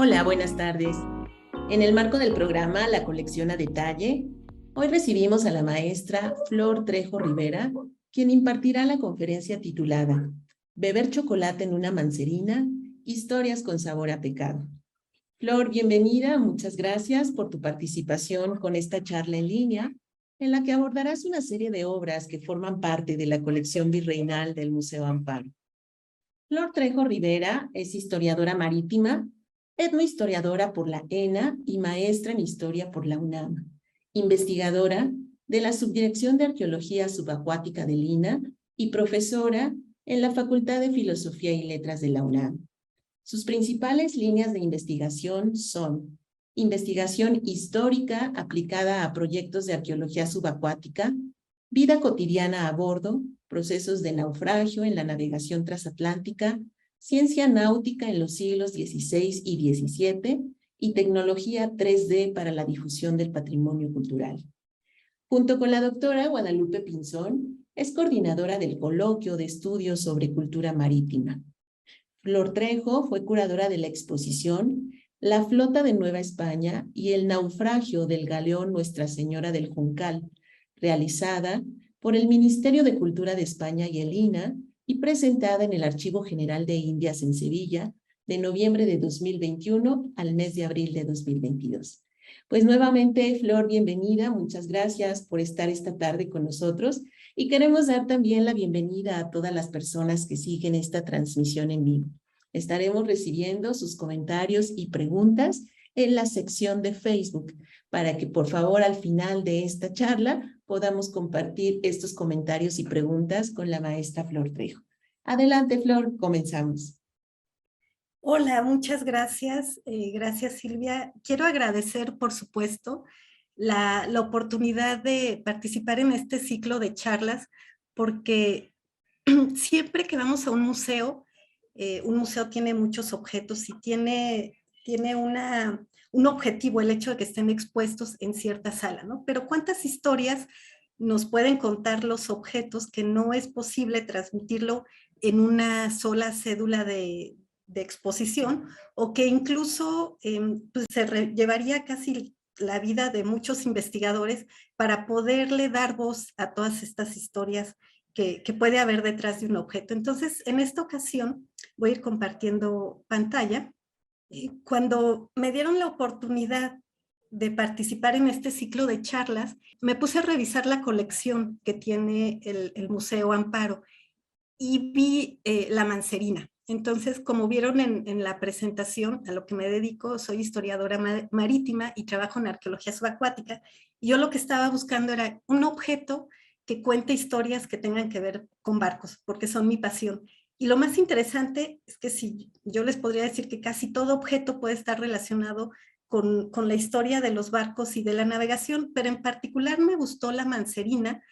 Hola, buenas tardes. En el marco del programa La Colección a Detalle, hoy recibimos a la maestra Flor Trejo Rivera, quien impartirá la conferencia titulada Beber chocolate en una mancerina, historias con sabor a pecado. Flor, bienvenida, muchas gracias por tu participación con esta charla en línea, en la que abordarás una serie de obras que forman parte de la colección virreinal del Museo Amparo. Flor Trejo Rivera es historiadora marítima, etnohistoriadora por la ENA y maestra en historia por la UNAM, investigadora de la Subdirección de Arqueología Subacuática del INA y profesora en la Facultad de Filosofía y Letras de la UNAM. Sus principales líneas de investigación son investigación histórica aplicada a proyectos de arqueología subacuática, vida cotidiana a bordo, procesos de naufragio en la navegación transatlántica, ciencia náutica en los siglos XVI y XVII y tecnología 3D para la difusión del patrimonio cultural. Junto con la doctora Guadalupe Pinzón, es coordinadora del coloquio de estudios sobre cultura marítima. Flor Trejo fue curadora de la exposición La Flota de Nueva España y el naufragio del galeón Nuestra Señora del Juncal, realizada por el Ministerio de Cultura de España y el INA y presentada en el Archivo General de Indias en Sevilla de noviembre de 2021 al mes de abril de 2022. Pues nuevamente, Flor, bienvenida. Muchas gracias por estar esta tarde con nosotros y queremos dar también la bienvenida a todas las personas que siguen esta transmisión en vivo. Estaremos recibiendo sus comentarios y preguntas en la sección de Facebook para que por favor al final de esta charla podamos compartir estos comentarios y preguntas con la maestra Flor Trejo. Adelante, Flor, comenzamos. Hola, muchas gracias. Gracias, Silvia. Quiero agradecer, por supuesto, la oportunidad de participar en este ciclo de charlas, porque siempre que vamos a un museo tiene muchos objetos y tiene un objetivo, el hecho de que estén expuestos en cierta sala, ¿no? Pero ¿cuántas historias nos pueden contar los objetos que no es posible transmitirlo en una sola cédula de exposición, o que incluso pues llevaría casi la vida de muchos investigadores para poderle dar voz a todas estas historias que puede haber detrás de un objeto? Entonces, en esta ocasión voy a ir compartiendo pantalla. Cuando me dieron la oportunidad de participar en este ciclo de charlas, me puse a revisar la colección que tiene el Museo Amparo y vi la mancerina. Entonces, como vieron en la presentación, a lo que me dedico, soy historiadora marítima y trabajo en arqueología subacuática. Y yo lo que estaba buscando era un objeto que cuente historias que tengan que ver con barcos, porque son mi pasión. Y lo más interesante es que si yo les podría decir que casi todo objeto puede estar relacionado con la historia de los barcos y de la navegación, pero en particular me gustó la mancerina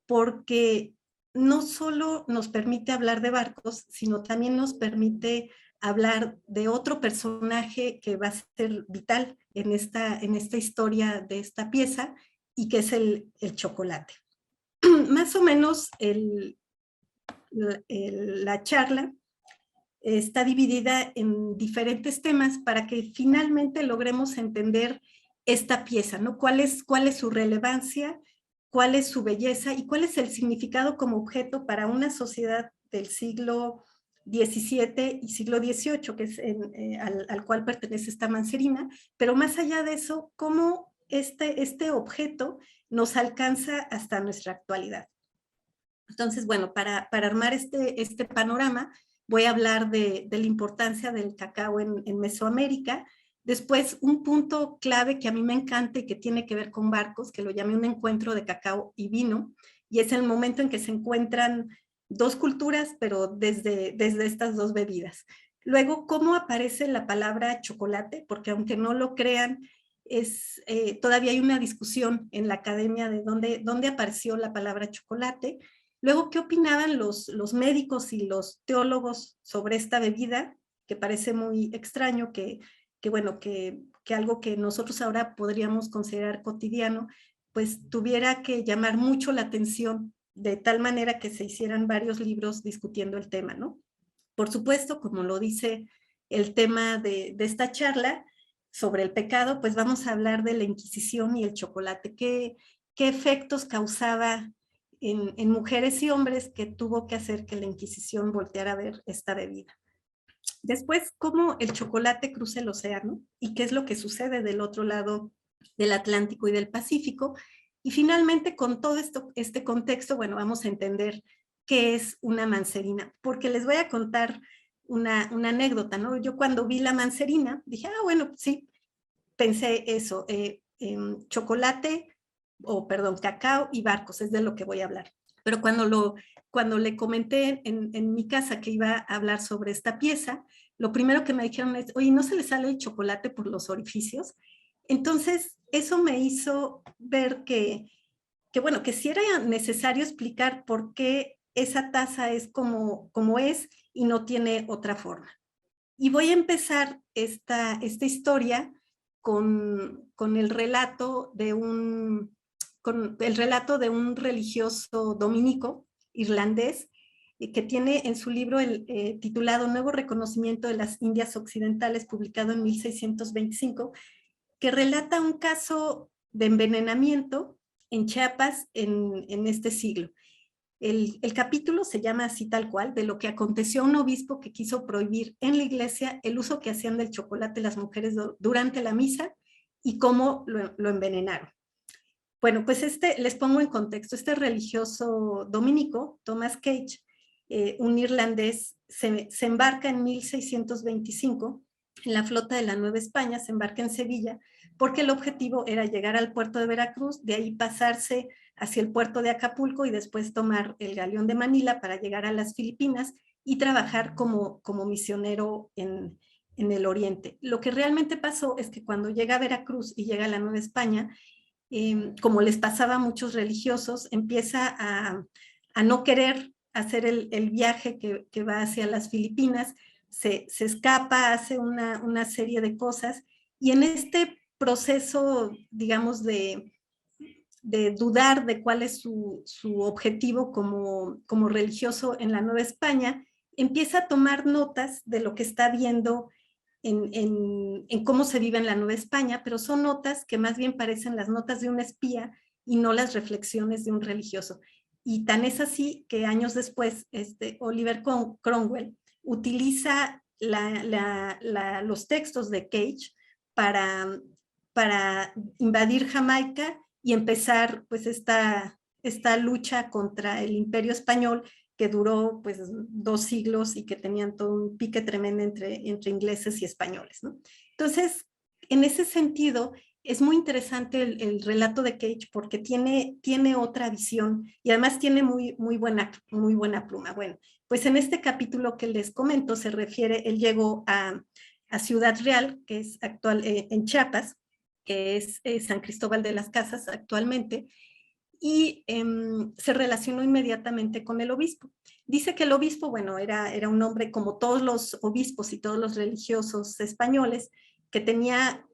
porque no solo nos permite hablar de barcos, sino también nos permite hablar de otro personaje que va a ser vital en esta historia de esta pieza, y que es el chocolate. Más o menos la charla está dividida en diferentes temas para que finalmente logremos entender esta pieza, ¿no? ¿Cuál es su relevancia? ¿Cuál es su belleza? ¿Y cuál es el significado como objeto para una sociedad del siglo XVII y siglo XVIII, que es al cual pertenece esta mancerina? Pero más allá de eso, ¿cómo este objeto nos alcanza hasta nuestra actualidad? Entonces, bueno, para armar este panorama, voy a hablar de la importancia del cacao en Mesoamérica. Después, un punto clave que a mí me encanta y que tiene que ver con barcos, que lo llamé un encuentro de cacao y vino, y es el momento en que se encuentran dos culturas, pero desde estas dos bebidas. Luego, cómo aparece la palabra chocolate, porque aunque no lo crean, todavía hay una discusión en la academia de dónde apareció la palabra chocolate. Luego, ¿qué opinaban los médicos y los teólogos sobre esta bebida? Que parece muy extraño que algo que nosotros ahora podríamos considerar cotidiano, pues tuviera que llamar mucho la atención, de tal manera que se hicieran varios libros discutiendo el tema, ¿no? Por supuesto, como lo dice el tema de esta charla sobre el pecado, pues vamos a hablar de la Inquisición y el chocolate. ¿Qué efectos causaba en mujeres y hombres que tuvo que hacer que la Inquisición volteara a ver esta bebida? Después, cómo el chocolate cruza el océano y qué es lo que sucede del otro lado del Atlántico y del Pacífico. Y finalmente, con todo este contexto, bueno, vamos a entender qué es una mancerina, porque les voy a contar una anécdota, ¿no? Yo cuando vi la mancerina, dije, bueno, sí, pensé eso, chocolate, perdón, cacao y barcos, es de lo que voy a hablar. Pero cuando le comenté en mi casa que iba a hablar sobre esta pieza, lo primero que me dijeron es, oye, ¿no se le sale el chocolate por los orificios? Entonces, eso me hizo ver bueno, que sí era necesario explicar por qué esa taza es como es y no tiene otra forma. Y voy a empezar esta historia con el relato de un religioso dominico irlandés que tiene en su libro titulado Nuevo Reconocimiento de las Indias Occidentales, publicado en 1625, que relata un caso de envenenamiento en Chiapas en este siglo. El capítulo se llama así tal cual, de lo que aconteció a un obispo que quiso prohibir en la iglesia el uso que hacían del chocolate las mujeres durante la misa y cómo lo envenenaron. Bueno, pues les pongo en contexto. Este religioso dominico, Thomas Cage, un irlandés, se embarca en 1625 en la flota de la Nueva España, se embarca en Sevilla, porque el objetivo era llegar al puerto de Veracruz, de ahí pasarse hacia el puerto de Acapulco y después tomar el galeón de Manila para llegar a las Filipinas y trabajar como misionero en el oriente. Lo que realmente pasó es que cuando llega a Veracruz y llega a la Nueva España, como les pasaba a muchos religiosos, empieza a no querer hacer el viaje que va hacia las Filipinas, se escapa, hace una serie de cosas, y en este proceso, digamos, de dudar de cuál es su objetivo como religioso en la Nueva España, empieza a tomar notas de lo que está viendo en cómo se vive en la Nueva España, pero son notas que más bien parecen las notas de un espía y no las reflexiones de un religioso. Y tan es así que años después, Oliver Cromwell utiliza los textos de Cage para invadir Jamaica y empezar pues esta lucha contra el Imperio Español, que duró pues 2 siglos y que tenían todo un pique tremendo entre ingleses y españoles, ¿no? Entonces, en ese sentido, es muy interesante el relato de Cage porque tiene otra visión y además tiene muy buena pluma. Bueno, pues en este capítulo que les comento se refiere, él llegó a Ciudad Real, que es actual en Chiapas, que es San Cristóbal de las Casas actualmente, y se relacionó inmediatamente con el obispo. Dice que el obispo, bueno, era un hombre como todos los obispos y todos los religiosos españoles, que tenía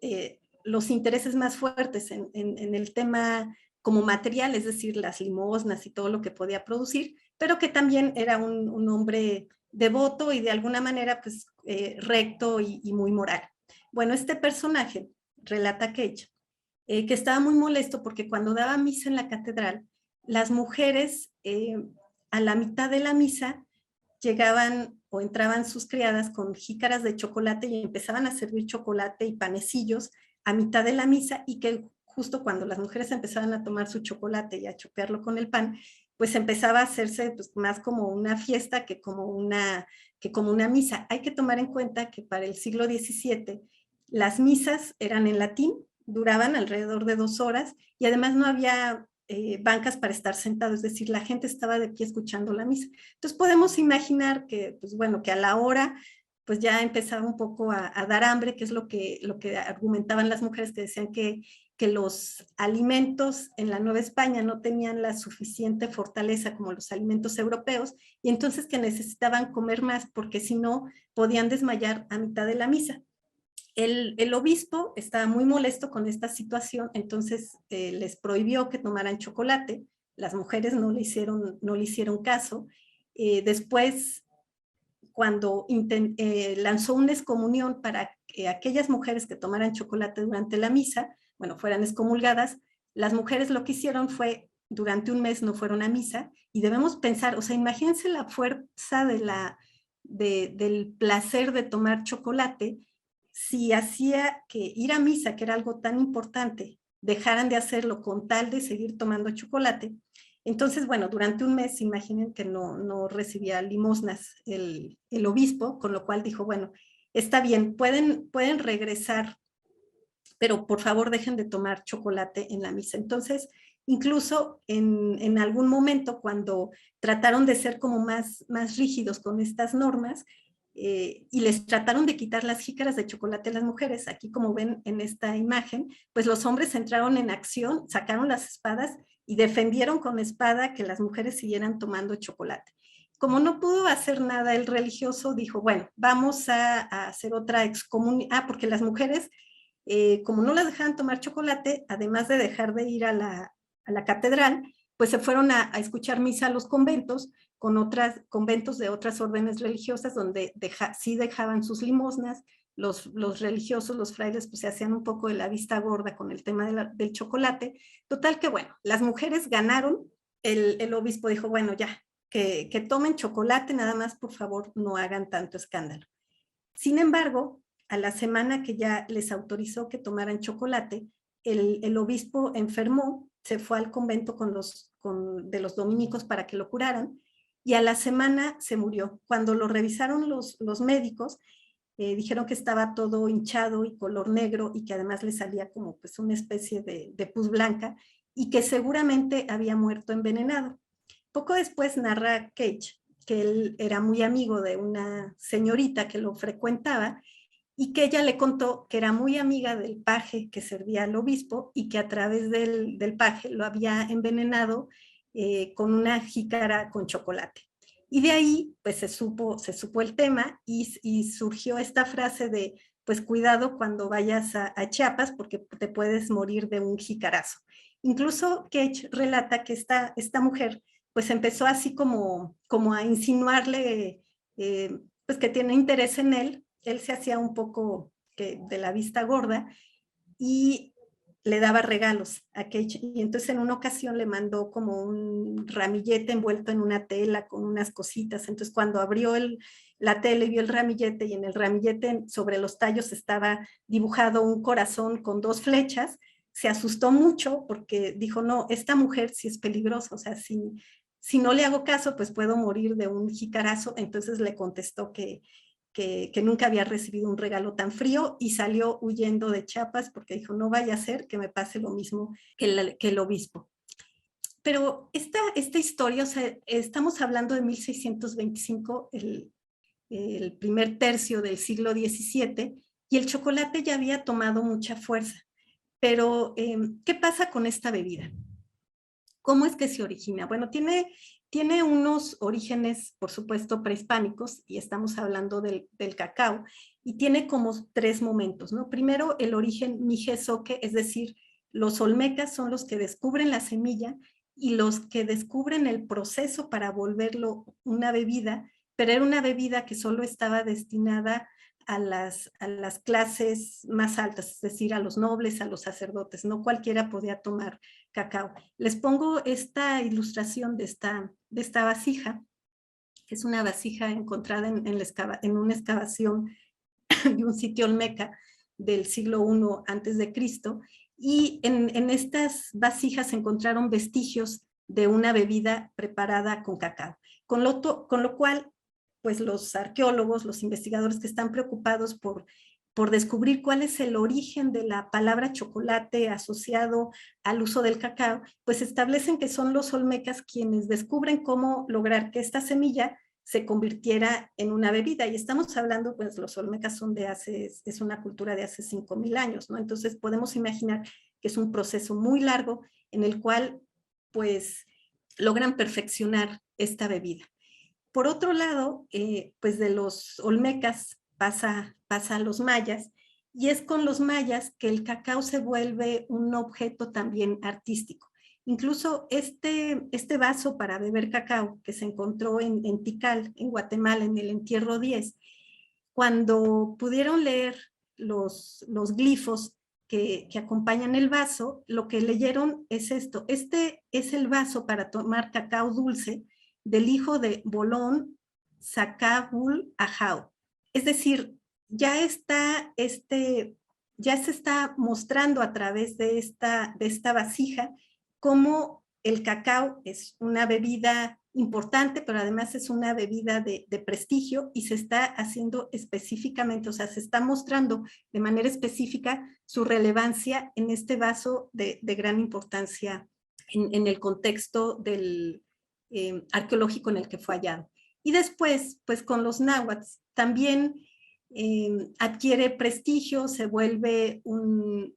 los intereses más fuertes en el tema como material, es decir, las limosnas y todo lo que podía producir, pero que también era un hombre devoto y de alguna manera pues recto y muy moral. Bueno, este personaje, relata Cage, que estaba muy molesto porque cuando daba misa en la catedral, las mujeres a la mitad de la misa llegaban o entraban sus criadas con jícaras de chocolate y empezaban a servir chocolate y panecillos a mitad de la misa, y que justo cuando las mujeres empezaban a tomar su chocolate y a chopearlo con el pan, pues empezaba a hacerse pues, más como una fiesta que como una misa. Hay que tomar en cuenta que para el siglo XVII las misas eran en latín, duraban alrededor de 2 horas y además no había bancas para estar sentado, es decir, la gente estaba de pie escuchando la misa. Entonces podemos imaginar que, pues bueno, que a la hora pues ya empezaba un poco a dar hambre, que es lo que argumentaban las mujeres, que decían que los alimentos en la Nueva España no tenían la suficiente fortaleza como los alimentos europeos, y entonces que necesitaban comer más porque si no podían desmayar a mitad de la misa. El obispo estaba muy molesto con esta situación, entonces les prohibió que tomaran chocolate. Las mujeres no le hicieron caso. Después cuando lanzó una excomunión para que aquellas mujeres que tomaran chocolate durante la misa, bueno, fueran excomulgadas. Las mujeres lo que hicieron fue, durante un mes no fueron a misa, y debemos pensar, o sea, imagínense la fuerza del placer de tomar chocolate, si hacía que ir a misa, que era algo tan importante, dejaran de hacerlo con tal de seguir tomando chocolate. Entonces, bueno, durante un mes, imaginen que no recibía limosnas el obispo, con lo cual dijo, bueno, está bien, pueden regresar, pero por favor dejen de tomar chocolate en la misa. Entonces, incluso en algún momento, cuando trataron de ser como más rígidos con estas normas, y les trataron de quitar las jícaras de chocolate a las mujeres, aquí como ven en esta imagen, pues los hombres entraron en acción, sacaron las espadas y defendieron con espada que las mujeres siguieran tomando chocolate. Como no pudo hacer nada el religioso, dijo, bueno, vamos a hacer otra excomunión, porque las mujeres, como no las dejaban tomar chocolate, además de dejar de ir a la catedral, pues se fueron a escuchar misa a los conventos, con otros conventos de otras órdenes religiosas, donde sí dejaban sus limosnas. Los religiosos, los frailes, pues se hacían un poco de la vista gorda con el tema del chocolate. Total que, bueno, las mujeres ganaron. El obispo dijo, bueno, ya, que tomen chocolate, nada más, por favor, no hagan tanto escándalo. Sin embargo, a la semana que ya les autorizó que tomaran chocolate, el obispo enfermó, se fue al convento de los dominicos para que lo curaran, y a la semana se murió. Cuando lo revisaron los médicos, dijeron que estaba todo hinchado y color negro, y que además le salía como pues una especie de pus blanca, y que seguramente había muerto envenenado. Poco después narra Cage que él era muy amigo de una señorita que lo frecuentaba, y que ella le contó que era muy amiga del paje que servía al obispo, y que a través del paje lo había envenenado con una jícara con chocolate. Y de ahí pues se supo el tema, y surgió esta frase de, pues cuidado cuando vayas a Chiapas, porque te puedes morir de un jicarazo. Incluso Cage relata que esta mujer pues empezó así como a insinuarle pues que tiene interés en él. Él se hacía un poco de la vista gorda, y le daba regalos a Cage. Y entonces en una ocasión le mandó como un ramillete envuelto en una tela con unas cositas. Entonces cuando abrió la tela y vio el ramillete, y en el ramillete sobre los tallos estaba dibujado un corazón con 2 flechas, se asustó mucho porque dijo, no, esta mujer sí es peligrosa, o sea, si no le hago caso, pues puedo morir de un jicarazo. Entonces le contestó que nunca había recibido un regalo tan frío, y salió huyendo de Chiapas porque dijo, no vaya a ser que me pase lo mismo que el obispo. Pero esta historia, o sea, estamos hablando de 1625, el primer tercio del siglo XVII, y el chocolate ya había tomado mucha fuerza. Pero, ¿qué pasa con esta bebida? ¿Cómo es que se origina? Bueno, tiene unos orígenes, por supuesto, prehispánicos, y estamos hablando del cacao, y tiene como 3 momentos, ¿no? Primero, el origen mijezoque, es decir, los olmecas son los que descubren la semilla y los que descubren el proceso para volverlo una bebida, pero era una bebida que solo estaba destinada a las clases más altas, es decir, a los nobles, a los sacerdotes. No cualquiera podía tomar cacao. Les pongo esta ilustración de esta vasija, que es una vasija encontrada en una excavación de un sitio olmeca del siglo I antes de Cristo, y en estas vasijas se encontraron vestigios de una bebida preparada con cacao, con lo cual pues los arqueólogos, los investigadores que están preocupados por descubrir cuál es el origen de la palabra chocolate asociado al uso del cacao, pues establecen que son los olmecas quienes descubren cómo lograr que esta semilla se convirtiera en una bebida. Y estamos hablando, pues los olmecas son es una cultura de hace 5,000 años, ¿no? Entonces podemos imaginar que es un proceso muy largo en el cual pues logran perfeccionar esta bebida. Por otro lado, pues de los olmecas pasa a los mayas, y es con los mayas que el cacao se vuelve un objeto también artístico. Incluso este vaso para beber cacao que se encontró en Tikal, en Guatemala, en el entierro 10, cuando pudieron leer los glifos que acompañan el vaso, lo que leyeron es esto. Este es el vaso para tomar cacao dulce del hijo de Bolón Sacabul Ajao. Es decir, ya ya se está mostrando a través de esta vasija cómo el cacao es una bebida importante, pero además es una bebida de prestigio y se está haciendo específicamente, o sea, se está mostrando de manera específica su relevancia en este vaso de gran importancia en el contexto del arqueológico en el que fue hallado. Y después, pues con los náhuatls, también adquiere prestigio, se vuelve un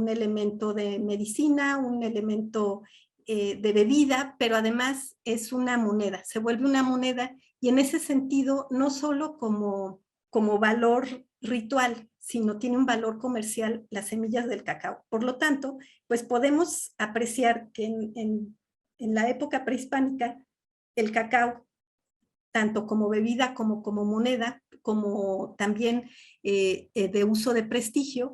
elemento de medicina, un elemento de bebida, pero además es una moneda, se vuelve una moneda y en ese sentido no solo como valor ritual, sino tiene un valor comercial las semillas del cacao. Por lo tanto, pues podemos apreciar que en la época prehispánica el cacao, tanto como bebida como moneda, como también de uso de prestigio,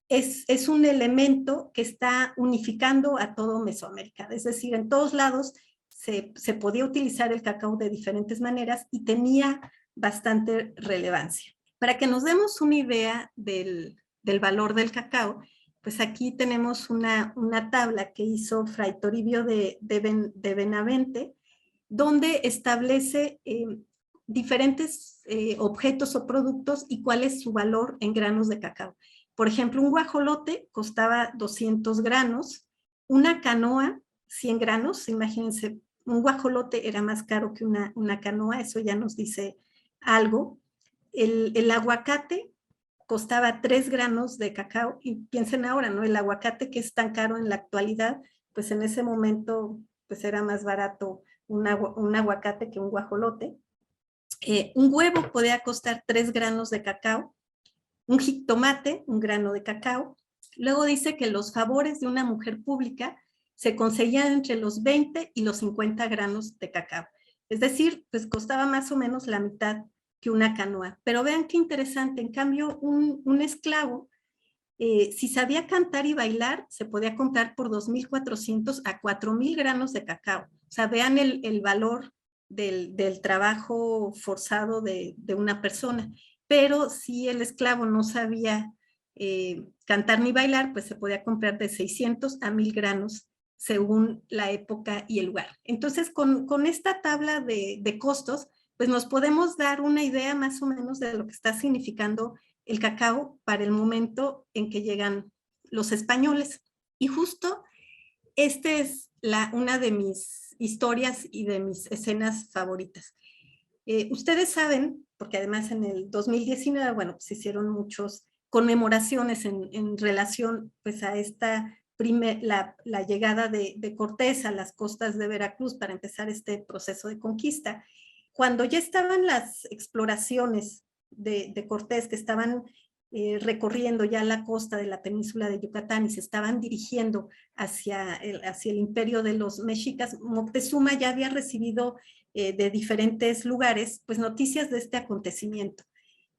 es un elemento que está unificando a todo Mesoamérica. Es decir, en todos lados se podía utilizar el cacao de diferentes maneras y tenía bastante relevancia. Para que nos demos una idea del valor del cacao, pues aquí tenemos una tabla que hizo Fray Toribio de Benavente, donde establece diferentes objetos o productos y cuál es su valor en granos de cacao. Por ejemplo, un guajolote costaba 200 granos, una canoa, 100 granos, imagínense, un guajolote era más caro que una canoa, eso ya nos dice algo. El aguacate costaba 3 granos de cacao, y piensen ahora, ¿no? El aguacate que es tan caro en la actualidad, pues en ese momento pues era más barato un aguacate que un guajolote. Un huevo podía costar 3 granos de cacao, un jitomate, un grano de cacao. Luego dice que los favores de una mujer pública se conseguían entre los 20 y los 50 granos de cacao. Es decir, pues costaba más o menos la mitad que una canoa. Pero vean qué interesante, en cambio un esclavo, si sabía cantar y bailar, se podía comprar por 2.400 a 4.000 granos de cacao. O sea, vean el valor del trabajo forzado de una persona. Pero si el esclavo no sabía cantar ni bailar, pues se podía comprar de 600 a 1.000 granos según la época y el lugar. Entonces, con esta tabla de costos, pues nos podemos dar una idea más o menos de lo que está significando el cacao para el momento en que llegan los españoles. Y justo esta es una de mis historias y de mis escenas favoritas. Ustedes saben, porque además en el 2019, bueno, se hicieron muchas conmemoraciones en relación pues a la llegada de Cortés a las costas de Veracruz para empezar este proceso de conquista. Cuando ya estaban las exploraciones de Cortés, que estaban recorriendo ya la costa de la península de Yucatán y se estaban dirigiendo hacia el imperio de los mexicas, Moctezuma ya había recibido de diferentes lugares pues noticias de este acontecimiento.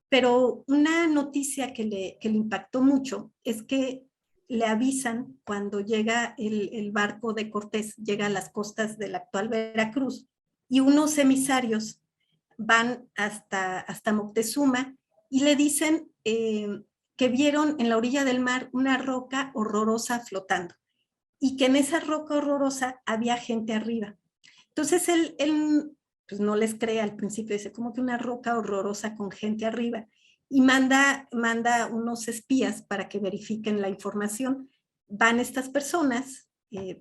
Pero una noticia que le impactó mucho es que le avisan cuando llega el barco de Cortés, llega a las costas de la actual Veracruz, y unos emisarios van hasta Moctezuma y le dicen que vieron en la orilla del mar una roca horrorosa flotando y que en esa roca horrorosa había gente arriba. Entonces él pues no les cree al principio, dice, como que una roca horrorosa con gente arriba, y manda unos espías para que verifiquen la información. Van estas personas,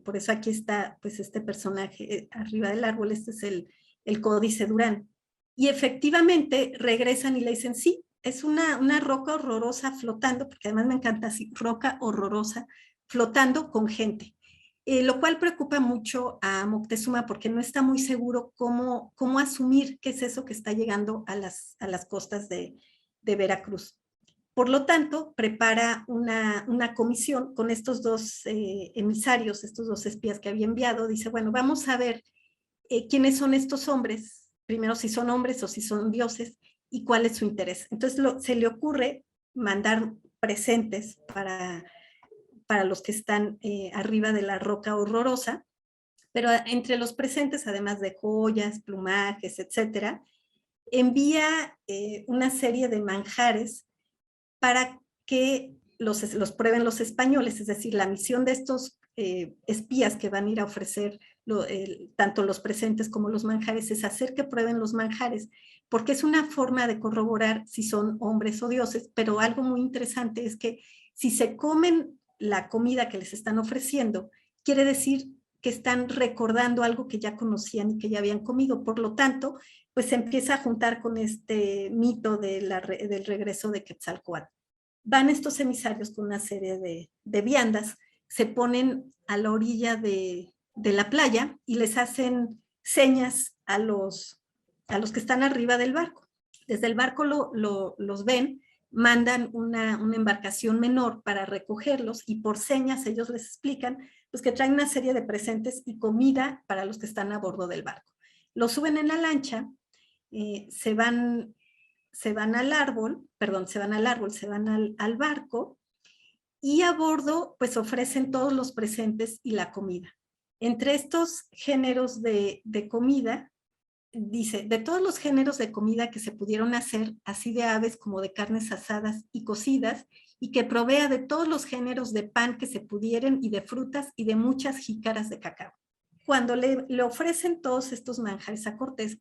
por eso aquí está pues este personaje arriba del árbol, este es el Códice Durán, y efectivamente regresan y le dicen, sí, es una roca horrorosa flotando, porque además me encanta así, roca horrorosa flotando con gente. Lo cual preocupa mucho a Moctezuma porque no está muy seguro cómo asumir qué es eso que está llegando a las costas de Veracruz. Por lo tanto, prepara una comisión con estos dos emisarios, estos dos espías que había enviado. Dice, bueno, vamos a ver quiénes son estos hombres, primero si son hombres o si son dioses, y cuál es su interés. Entonces se le ocurre mandar presentes para los que están arriba de la roca horrorosa, pero entre los presentes, además de joyas, plumajes, etcétera, envía una serie de manjares para que los prueben los españoles. Es decir, la misión de estos espías que van a ir a ofrecer tanto los presentes como los manjares es hacer que prueben los manjares, porque es una forma de corroborar si son hombres o dioses. Pero algo muy interesante es que si se comen la comida que les están ofreciendo, quiere decir que están recordando algo que ya conocían y que ya habían comido. Por lo tanto, pues se empieza a juntar con este mito del regreso de Quetzalcóatl. Van estos emisarios con una serie de viandas, se ponen a la orilla de la playa y les hacen señas a los que están arriba del barco. Desde el barco los ven, mandan una embarcación menor para recogerlos, y por señas ellos les explican pues, que traen una serie de presentes y comida para los que están a bordo del barco. Los suben en la lancha, se van al barco, y a bordo pues ofrecen todos los presentes y la comida. Entre estos géneros de comida, dice, de todos los géneros de comida que se pudieron hacer, así de aves como de carnes asadas y cocidas, y que provea de todos los géneros de pan que se pudieran, y de frutas, y de muchas jícaras de cacao. Cuando le ofrecen todos estos manjares a Cortés,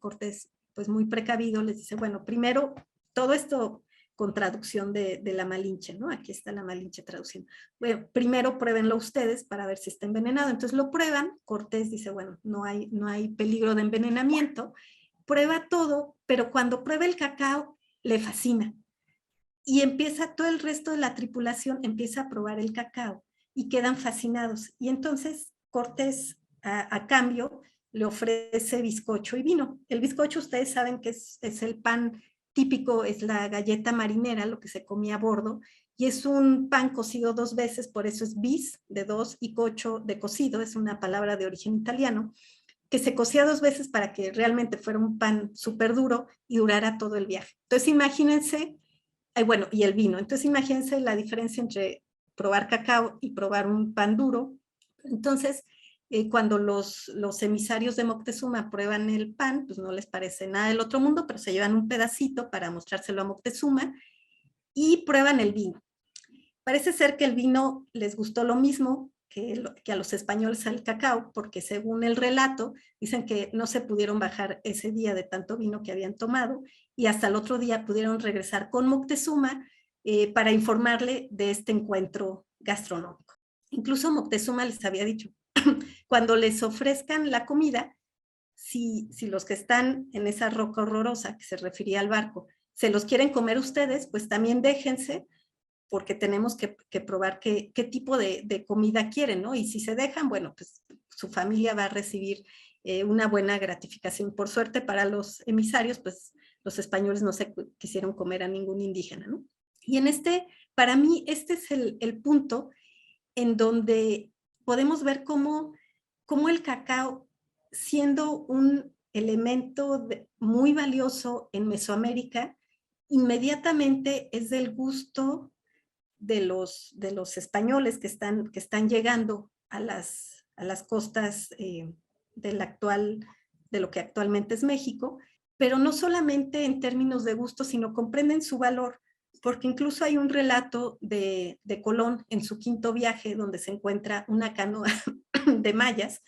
pues muy precavido, les dice, bueno, primero, todo esto con traducción de la Malinche, ¿no? Aquí está la Malinche traduciendo. Bueno, primero pruébenlo ustedes para ver si está envenenado. Entonces lo prueban, Cortés dice, bueno, no hay peligro de envenenamiento, prueba todo, pero cuando prueba el cacao, le fascina. Y empieza todo el resto de la tripulación, empieza a probar el cacao, y quedan fascinados. Y entonces Cortés, a cambio, le ofrece bizcocho y vino. El bizcocho, ustedes saben que es el pan típico, es la galleta marinera, lo que se comía a bordo, y es un pan cocido 2 veces, por eso es bis, de 2, y cocho, de cocido, es una palabra de origen italiano, que se cocía 2 veces para que realmente fuera un pan súper duro y durara todo el viaje. Entonces imagínense, bueno, y el vino, entonces imagínense la diferencia entre probar cacao y probar un pan duro. Entonces, cuando los emisarios de Moctezuma prueban el pan, pues no les parece nada del otro mundo, pero se llevan un pedacito para mostrárselo a Moctezuma, y prueban el vino. Parece ser que el vino les gustó lo mismo que a los españoles al cacao, porque según el relato, dicen que no se pudieron bajar ese día de tanto vino que habían tomado, y hasta el otro día pudieron regresar con Moctezuma para informarle de este encuentro gastronómico. Incluso Moctezuma les había dicho, cuando les ofrezcan la comida, si los que están en esa roca horrorosa, que se refería al barco, se los quieren comer ustedes, pues también déjense, porque tenemos que probar qué tipo de comida quieren, ¿no? Y si se dejan, bueno, pues su familia va a recibir una buena gratificación. Por suerte para los emisarios, pues los españoles no se quisieron comer a ningún indígena, ¿no? Y para mí, este es el punto en donde podemos ver cómo el cacao, siendo un elemento muy valioso en Mesoamérica, inmediatamente es del gusto de los españoles que están llegando a las costas de lo que actualmente es México, pero no solamente en términos de gusto, sino comprenden su valor, porque incluso hay un relato de Colón en su 5º viaje, donde se encuentra una canoa de mayas,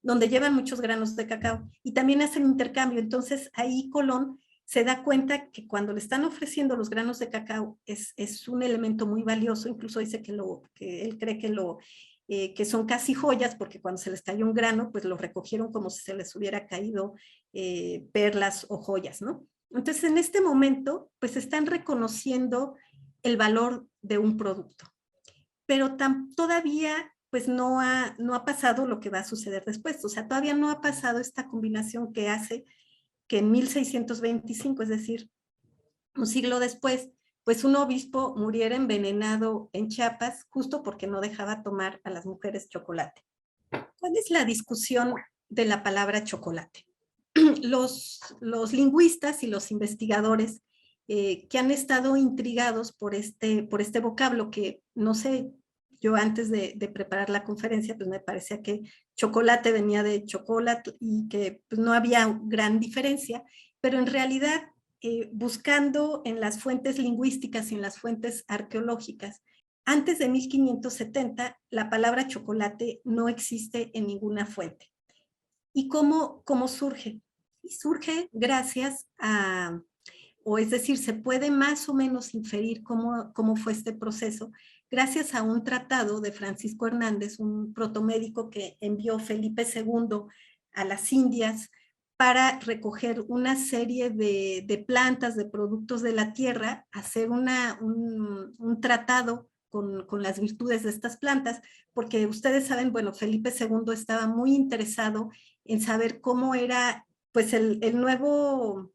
donde llevan muchos granos de cacao, y también hacen intercambio. Entonces ahí Colón se da cuenta que cuando le están ofreciendo los granos de cacao es un elemento muy valioso. Incluso dice que él cree que son casi joyas, porque cuando se les cayó un grano, pues lo recogieron como si se les hubiera caído perlas o joyas, ¿no? Entonces, en este momento, pues están reconociendo el valor de un producto, pero todavía pues no ha pasado lo que va a suceder después. O sea, todavía no ha pasado esta combinación que hace que en 1625, es decir, un siglo después, pues un obispo muriera envenenado en Chiapas justo porque no dejaba tomar a las mujeres chocolate. ¿Cuál es la discusión de la palabra chocolate? Los lingüistas y los investigadores que han estado intrigados por este vocablo que, no sé, yo antes de preparar la conferencia, pues me parecía que chocolate venía de chocolate y que pues, no había gran diferencia, pero en realidad, buscando en las fuentes lingüísticas y en las fuentes arqueológicas, antes de 1570, la palabra chocolate no existe en ninguna fuente. ¿Y cómo surge? Y surge gracias a, o es decir, se puede más o menos inferir cómo fue este proceso, gracias a un tratado de Francisco Hernández, un protomédico que envió Felipe II a las Indias para recoger una serie de plantas, de productos de la tierra, hacer un tratado con las virtudes de estas plantas, porque ustedes saben, bueno, Felipe II estaba muy interesado en saber cómo era pues el nuevo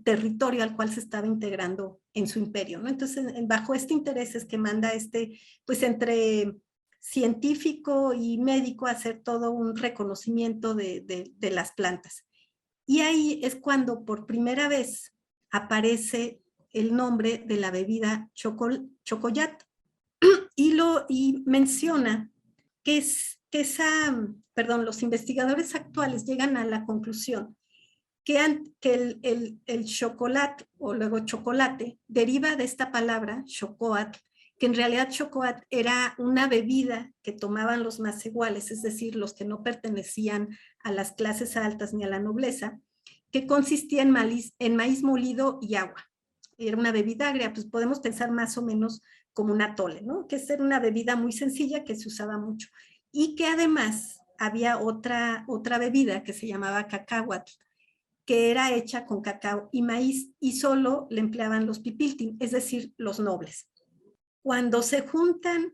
territorio al cual se estaba integrando en su imperio, ¿no? Entonces, bajo este interés es que manda pues entre científico y médico a hacer todo un reconocimiento de las plantas. Y ahí es cuando por primera vez aparece el nombre de la bebida chocollat y menciona que los investigadores actuales llegan a la conclusión que el chocolate o luego chocolate deriva de esta palabra, chocoat, que en realidad chocoat era una bebida que tomaban los maseguales, es decir, los que no pertenecían a las clases altas ni a la nobleza, que consistía en maíz molido y agua. Era una bebida agria, pues podemos pensar más o menos como un atole, ¿no? Que era una bebida muy sencilla que se usaba mucho. Y que además había otra bebida que se llamaba cacahuatl, que era hecha con cacao y maíz y solo le empleaban los pipiltin, es decir, los nobles. Cuando se juntan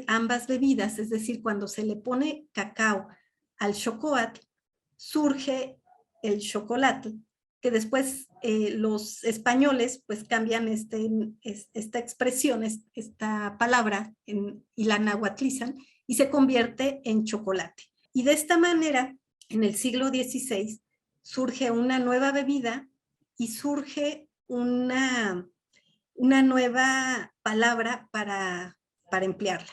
ambas bebidas, es decir, cuando se le pone cacao al chocoatl, surge el chocolate, que después los españoles pues cambian esta expresión, esta palabra y la nahuatlizan y se convierte en chocolate. Y de esta manera, en el siglo XVI, surge una nueva bebida y surge una nueva palabra para emplearla.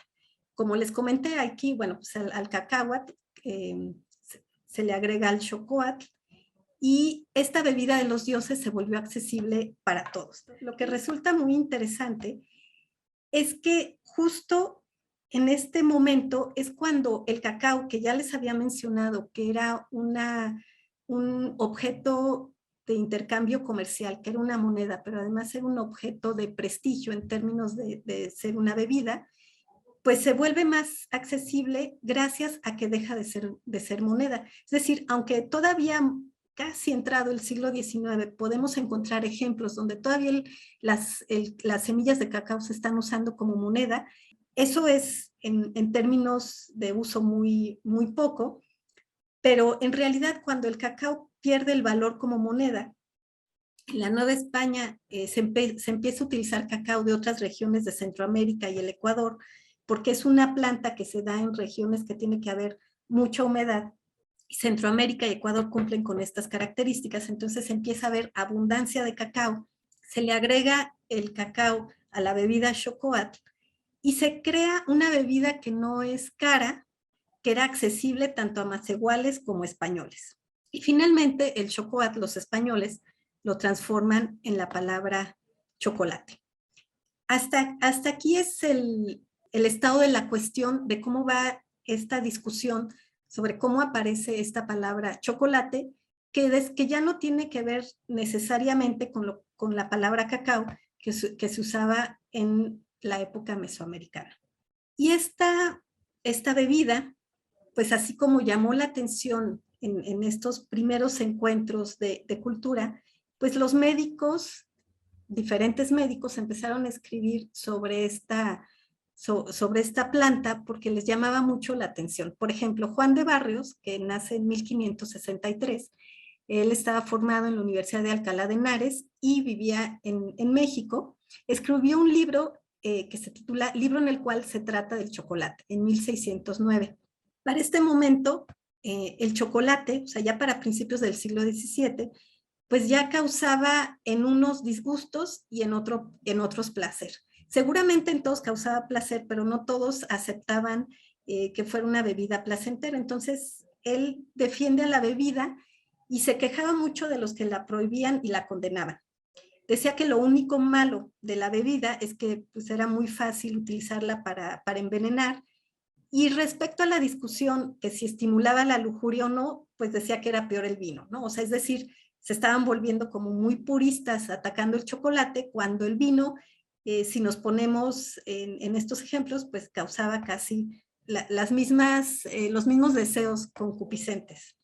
Como les comenté aquí, bueno, pues al cacahuatl se le agrega el chocoatl y esta bebida de los dioses se volvió accesible para todos. Lo que resulta muy interesante es que justo en este momento es cuando el cacao, que ya les había mencionado que era un objeto de intercambio comercial, que era una moneda, pero además era un objeto de prestigio en términos de ser una bebida, pues se vuelve más accesible gracias a que deja de ser moneda. Es decir, aunque todavía casi entrado el siglo XIX, podemos encontrar ejemplos donde todavía las semillas de cacao se están usando como moneda. Eso es en términos de uso muy, muy poco, pero en realidad cuando el cacao pierde el valor como moneda, en la Nueva España se empieza a utilizar cacao de otras regiones de Centroamérica y el Ecuador, porque es una planta que se da en regiones que tiene que haber mucha humedad. Centroamérica y Ecuador cumplen con estas características, entonces empieza a haber abundancia de cacao, se le agrega el cacao a la bebida chocoatl y se crea una bebida que no es cara, que era accesible tanto a macehuales como españoles. Y finalmente el chocoatl, los españoles lo transforman en la palabra chocolate. Hasta aquí es el estado de la cuestión de cómo va esta discusión sobre cómo aparece esta palabra chocolate, que ya no tiene que ver necesariamente con la palabra cacao que se usaba en la época mesoamericana. Y esta bebida, pues así como llamó la atención en estos primeros encuentros de cultura, pues los médicos, diferentes médicos empezaron a escribir sobre esta planta porque les llamaba mucho la atención. Por ejemplo, Juan de Barrios, que nace en 1563, Él estaba formado en la Universidad de Alcalá de Henares y vivía en México. Escribió un libro que se titula Libro en el cual se trata del chocolate, en 1609. Para este momento, el chocolate, o sea, ya para principios del siglo XVII, pues ya causaba en unos disgustos y en otros placer. Seguramente en todos causaba placer, pero no todos aceptaban que fuera una bebida placentera. Entonces, él defiende a la bebida y se quejaba mucho de los que la prohibían y la condenaban. Decía que lo único malo de la bebida es que pues, era muy fácil utilizarla para envenenar. Y respecto a la discusión que si estimulaba la lujuria o no, pues decía que era peor el vino, ¿no? O sea, es decir, se estaban volviendo como muy puristas atacando el chocolate cuando el vino, si nos ponemos en estos ejemplos, pues causaba casi los mismos deseos concupiscentes.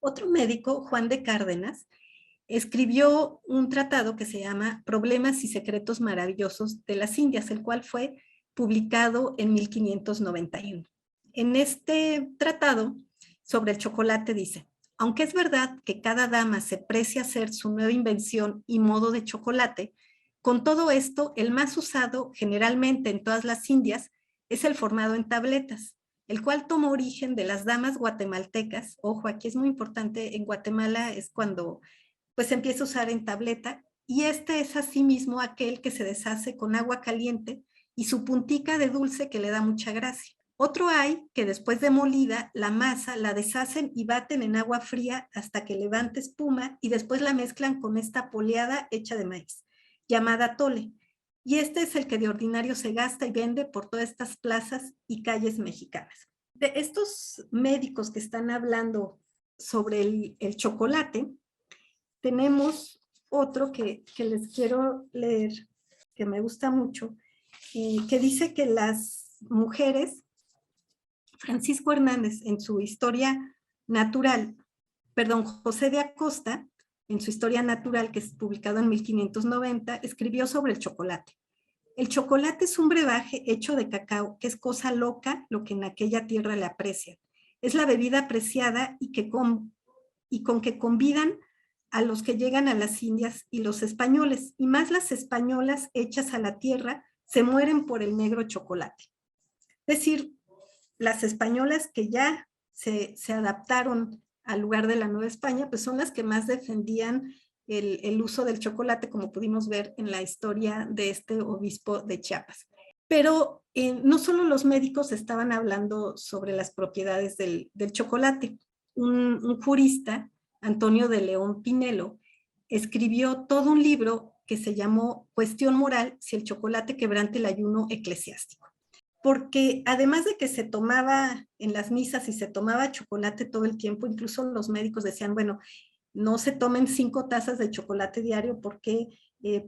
Otro médico, Juan de Cárdenas, escribió un tratado que se llama Problemas y Secretos Maravillosos de las Indias, el cual fue publicado en 1591. En este tratado sobre el chocolate dice, aunque es verdad que cada dama se precia hacer su nueva invención y modo de chocolate, con todo esto, el más usado generalmente en todas las Indias es el formado en tabletas, el cual toma origen de las damas guatemaltecas. Ojo, aquí es muy importante, en Guatemala es cuando pues se empieza a usar en tableta, y este es asimismo aquel que se deshace con agua caliente y su puntica de dulce que le da mucha gracia. Otro hay que después de molida, la masa la deshacen y baten en agua fría hasta que levante espuma y después la mezclan con esta poleada hecha de maíz, llamada tole. Y este es el que de ordinario se gasta y vende por todas estas plazas y calles mexicanas. De estos médicos que están hablando sobre el chocolate, tenemos otro que les quiero leer, que me gusta mucho, que dice que las mujeres, Francisco Hernández en su historia natural, perdón, José de Acosta, en su historia natural, que es publicado en 1590, escribió sobre el chocolate. El chocolate es un brebaje hecho de cacao, que es cosa loca lo que en aquella tierra le aprecia. Es la bebida apreciada y con que convidan a los que llegan a las Indias y los españoles, y más las españolas hechas a la tierra, se mueren por el negro chocolate. Es decir, las españolas que ya se adaptaron al lugar de la Nueva España, pues son las que más defendían el uso del chocolate, como pudimos ver en la historia de este obispo de Chiapas. Pero no solo los médicos estaban hablando sobre las propiedades del chocolate. Un jurista, Antonio de León Pinelo, escribió todo un libro que se llamó Cuestión moral si el chocolate quebrante el ayuno eclesiástico. Porque además de que se tomaba en las misas y se tomaba chocolate todo el tiempo, incluso los médicos decían, bueno, no se tomen 5 tazas de chocolate diario porque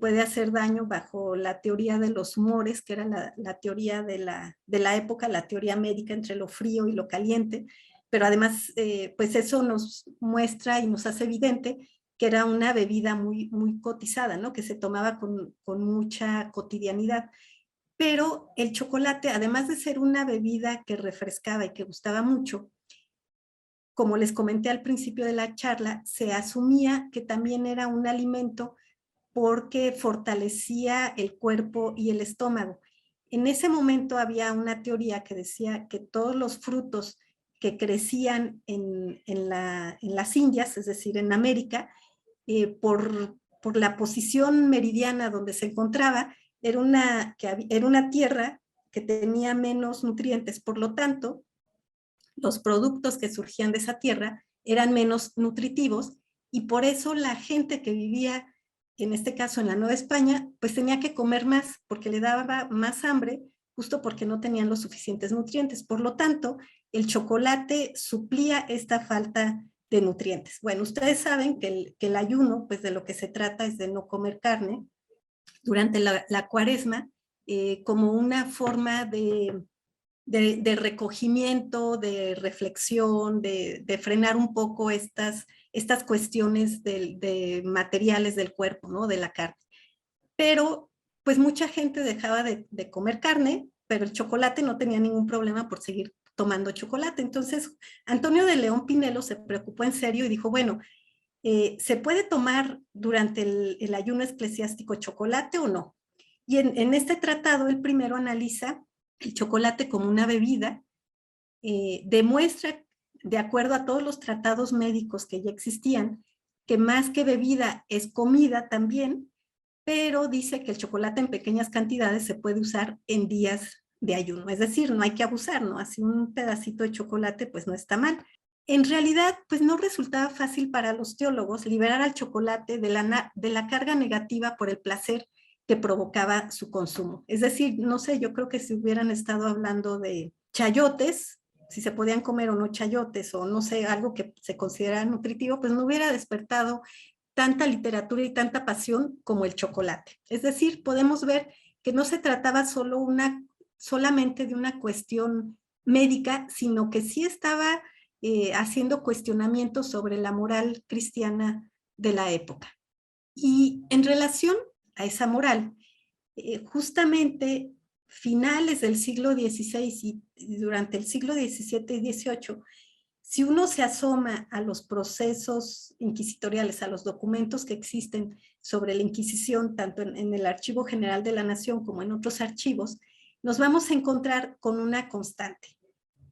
puede hacer daño bajo la teoría de los humores, que era la teoría de la época, la teoría médica entre lo frío y lo caliente, pero además pues eso nos muestra y nos hace evidente que era una bebida muy, muy cotizada, ¿no? Que se tomaba con mucha cotidianidad. Pero el chocolate, además de ser una bebida que refrescaba y que gustaba mucho, como les comenté al principio de la charla, se asumía que también era un alimento porque fortalecía el cuerpo y el estómago. En ese momento había una teoría que decía que todos los frutos que crecían en las Indias, es decir, en América, por la posición meridiana donde se encontraba, era una tierra que tenía menos nutrientes. Por lo tanto, los productos que surgían de esa tierra eran menos nutritivos y por eso la gente que vivía, en este caso en la Nueva España, pues tenía que comer más porque le daba más hambre, justo porque no tenían los suficientes nutrientes. Por lo tanto, el chocolate suplía esta falta de nutrientes. Bueno, ustedes saben que el ayuno, pues de lo que se trata es de no comer carne durante la cuaresma, como una forma de recogimiento, de reflexión, de frenar un poco estas cuestiones de materiales del cuerpo, ¿no? De la carne. Pero pues mucha gente dejaba de comer carne, pero el chocolate no tenía ningún problema por seguir tomando chocolate. Entonces, Antonio de León Pinelo se preocupó en serio y dijo, bueno, ¿Se puede tomar durante el ayuno eclesiástico chocolate o no? Y en este tratado, el primero analiza el chocolate como una bebida, demuestra, de acuerdo a todos los tratados médicos que ya existían, que más que bebida es comida también, pero dice que el chocolate en pequeñas cantidades se puede usar en días de ayuno. Es decir, no hay que abusar, ¿no? Así un pedacito de chocolate, pues no está mal. En realidad, pues no resultaba fácil para los teólogos liberar al chocolate de la carga negativa por el placer que provocaba su consumo. Es decir, no sé, yo creo que si hubieran estado hablando de chayotes, si se podían comer o no chayotes, o no sé, algo que se considera nutritivo, pues no hubiera despertado tanta literatura y tanta pasión como el chocolate. Es decir, podemos ver que no se trataba solamente de una cuestión médica, sino que sí estaba haciendo cuestionamientos sobre la moral cristiana de la época. Y en relación a esa moral, justamente finales del siglo XVI y durante el siglo XVII y XVIII, si uno se asoma a los procesos inquisitoriales, a los documentos que existen sobre la Inquisición, tanto en el Archivo General de la Nación como en otros archivos, nos vamos a encontrar con una constante.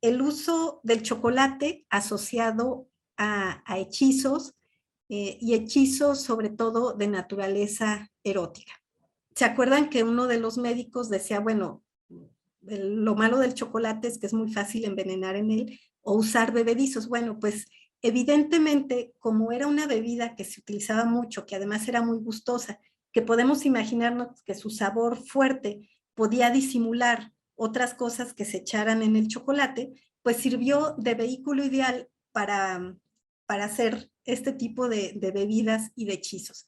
El uso del chocolate asociado a hechizos y hechizos sobre todo de naturaleza erótica. ¿Se acuerdan que uno de los médicos decía, bueno, lo malo del chocolate es que es muy fácil envenenar en él o usar bebedizos? Bueno, pues evidentemente, como era una bebida que se utilizaba mucho, que además era muy gustosa, que podemos imaginarnos que su sabor fuerte podía disimular otras cosas que se echaran en el chocolate, pues sirvió de vehículo ideal para hacer este tipo de bebidas y de hechizos.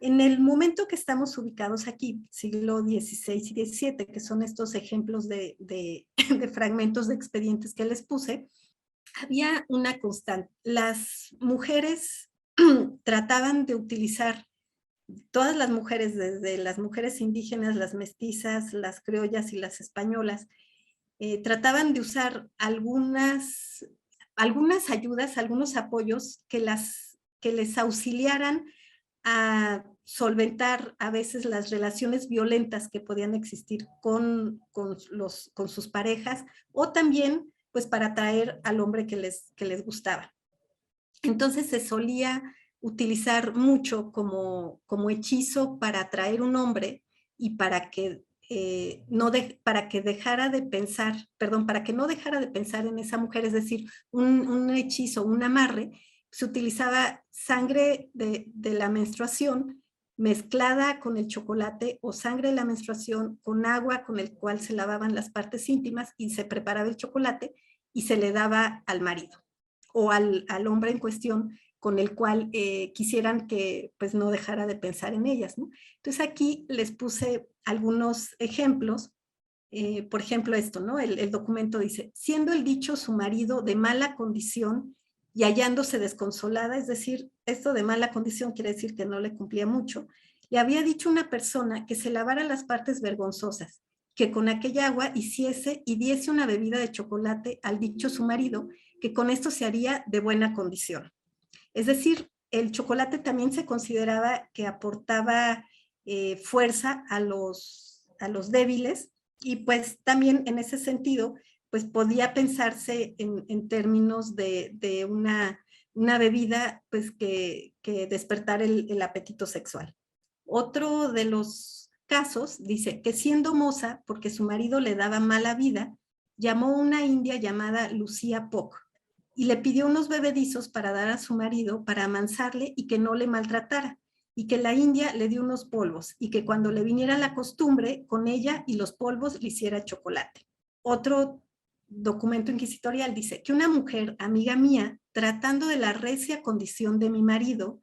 En el momento que estamos ubicados aquí, siglo XVI y XVII, que son estos ejemplos de fragmentos de expedientes que les puse, había una constante. Las mujeres trataban de utilizar, todas las mujeres, desde las mujeres indígenas, las mestizas, las criollas y las españolas, trataban de usar algunas ayudas, algunos apoyos que les auxiliaran a solventar a veces las relaciones violentas que podían existir con sus parejas, o también pues para atraer al hombre que les gustaba. Entonces se solía utilizar mucho como hechizo para atraer un hombre y para que para que no dejara de pensar en esa mujer, es decir, un hechizo, un amarre. Se utilizaba sangre de la menstruación mezclada con el chocolate, o sangre de la menstruación con agua con el cual se lavaban las partes íntimas, y se preparaba el chocolate y se le daba al marido o al hombre en cuestión, con el cual quisieran que pues no dejara de pensar en ellas, ¿no? Entonces aquí les puse algunos ejemplos. Por ejemplo esto, ¿no? El documento dice: siendo el dicho su marido de mala condición y hallándose desconsolada, es decir, esto de mala condición quiere decir que no le cumplía mucho, le había dicho una persona que se lavara las partes vergonzosas, que con aquella agua hiciese y diese una bebida de chocolate al dicho su marido, que con esto se haría de buena condición. Es decir, el chocolate también se consideraba que aportaba fuerza a los débiles, y pues también en ese sentido, pues podía pensarse en términos de una bebida pues que despertar el apetito sexual. Otro de los casos dice que siendo moza, porque su marido le daba mala vida, llamó a una india llamada Lucía Poc y le pidió unos bebedizos para dar a su marido para amansarle y que no le maltratara, y que la india le dio unos polvos y que cuando le viniera la costumbre, con ella y los polvos le hiciera chocolate. Otro documento inquisitorial dice que una mujer, amiga mía, tratando de la recia condición de mi marido,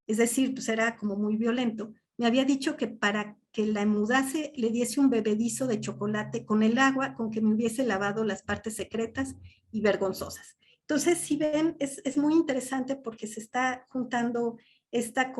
es decir, pues era como muy violento, me había dicho que para que la enmudase le diese un bebedizo de chocolate con el agua con que me hubiese lavado las partes secretas y vergonzosas. Entonces, si ven, es muy interesante porque se está juntando esta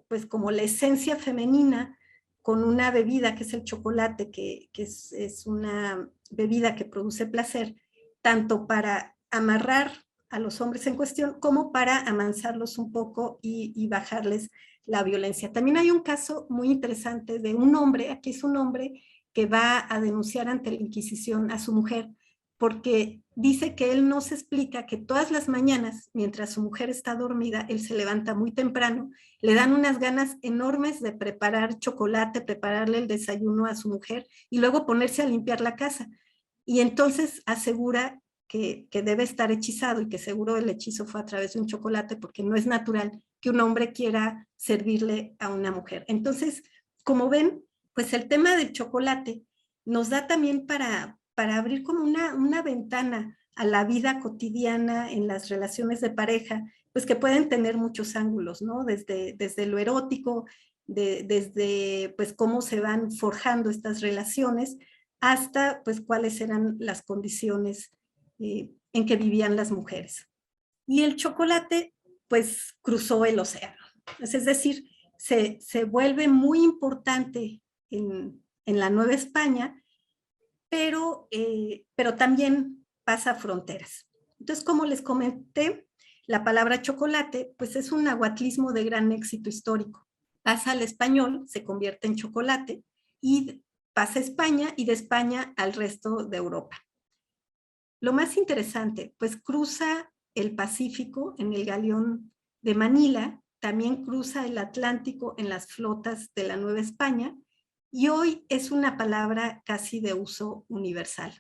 pues como la esencia femenina con una bebida que es el chocolate, que es una bebida que produce placer, tanto para amarrar a los hombres en cuestión como para amansarlos un poco y bajarles la violencia. También hay un caso muy interesante de un hombre, aquí es un hombre que va a denunciar ante la Inquisición a su mujer, porque dice que él no se explica que todas las mañanas, mientras su mujer está dormida, él se levanta muy temprano, le dan unas ganas enormes de preparar chocolate, prepararle el desayuno a su mujer y luego ponerse a limpiar la casa. Y entonces asegura que debe estar hechizado y que seguro el hechizo fue a través de un chocolate porque no es natural que un hombre quiera servirle a una mujer. Entonces, como ven, pues el tema del chocolate nos da también para abrir como una ventana a la vida cotidiana en las relaciones de pareja, pues que pueden tener muchos ángulos, ¿no? Desde lo erótico, desde pues cómo se van forjando estas relaciones, hasta pues cuáles eran las condiciones en que vivían las mujeres. Y el chocolate pues cruzó el océano. Es decir, se vuelve muy importante en la Nueva España, pero también pasa fronteras. Entonces, como les comenté, la palabra chocolate pues es un nahuatlismo de gran éxito histórico. Pasa al español, se convierte en chocolate y pasa a España y de España al resto de Europa. Lo más interesante, pues cruza el Pacífico en el galeón de Manila, también cruza el Atlántico en las flotas de la Nueva España y hoy es una palabra casi de uso universal.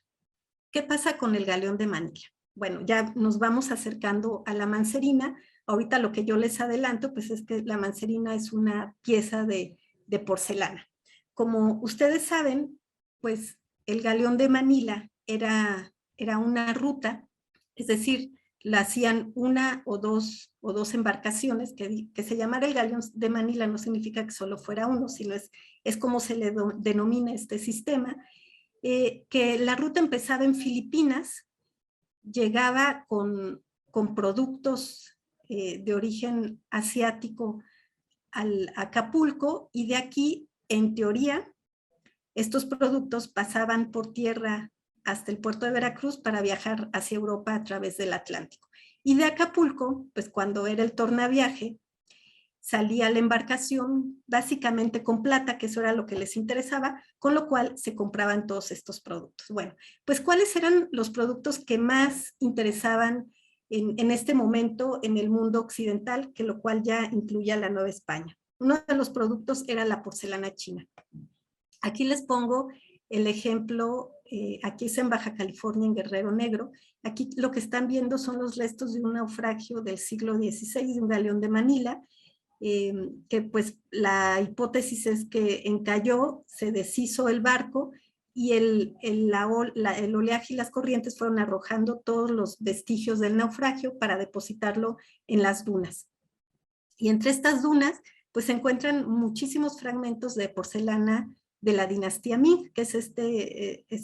¿Qué pasa con el galeón de Manila? Bueno, ya nos vamos acercando a la mancerina. Ahorita lo que yo les adelanto, pues es que la mancerina es una pieza de porcelana. Como ustedes saben, pues el galeón de Manila era una ruta, es decir, la hacían una o dos embarcaciones, que se llamara el galeón de Manila no significa que solo fuera uno, sino es como se le denomina este sistema, que la ruta empezaba en Filipinas, llegaba con productos de origen asiático al Acapulco y de aquí, en teoría, estos productos pasaban por tierra hasta el puerto de Veracruz para viajar hacia Europa a través del Atlántico. Y de Acapulco, pues cuando era el tornaviaje, salía la embarcación básicamente con plata, que eso era lo que les interesaba, con lo cual se compraban todos estos productos. Bueno, pues ¿cuáles eran los productos que más interesaban en este momento en el mundo occidental, que lo cual ya incluía la Nueva España? Uno de los productos era la porcelana china. Aquí les pongo el ejemplo, aquí es en Baja California, en Guerrero Negro. Aquí lo que están viendo son los restos de un naufragio del siglo XVI, de un galeón de Manila, que pues la hipótesis es que encalló, se deshizo el barco y el oleaje y las corrientes fueron arrojando todos los vestigios del naufragio para depositarlo en las dunas. Y entre estas dunas pues se encuentran muchísimos fragmentos de porcelana de la dinastía Ming, que es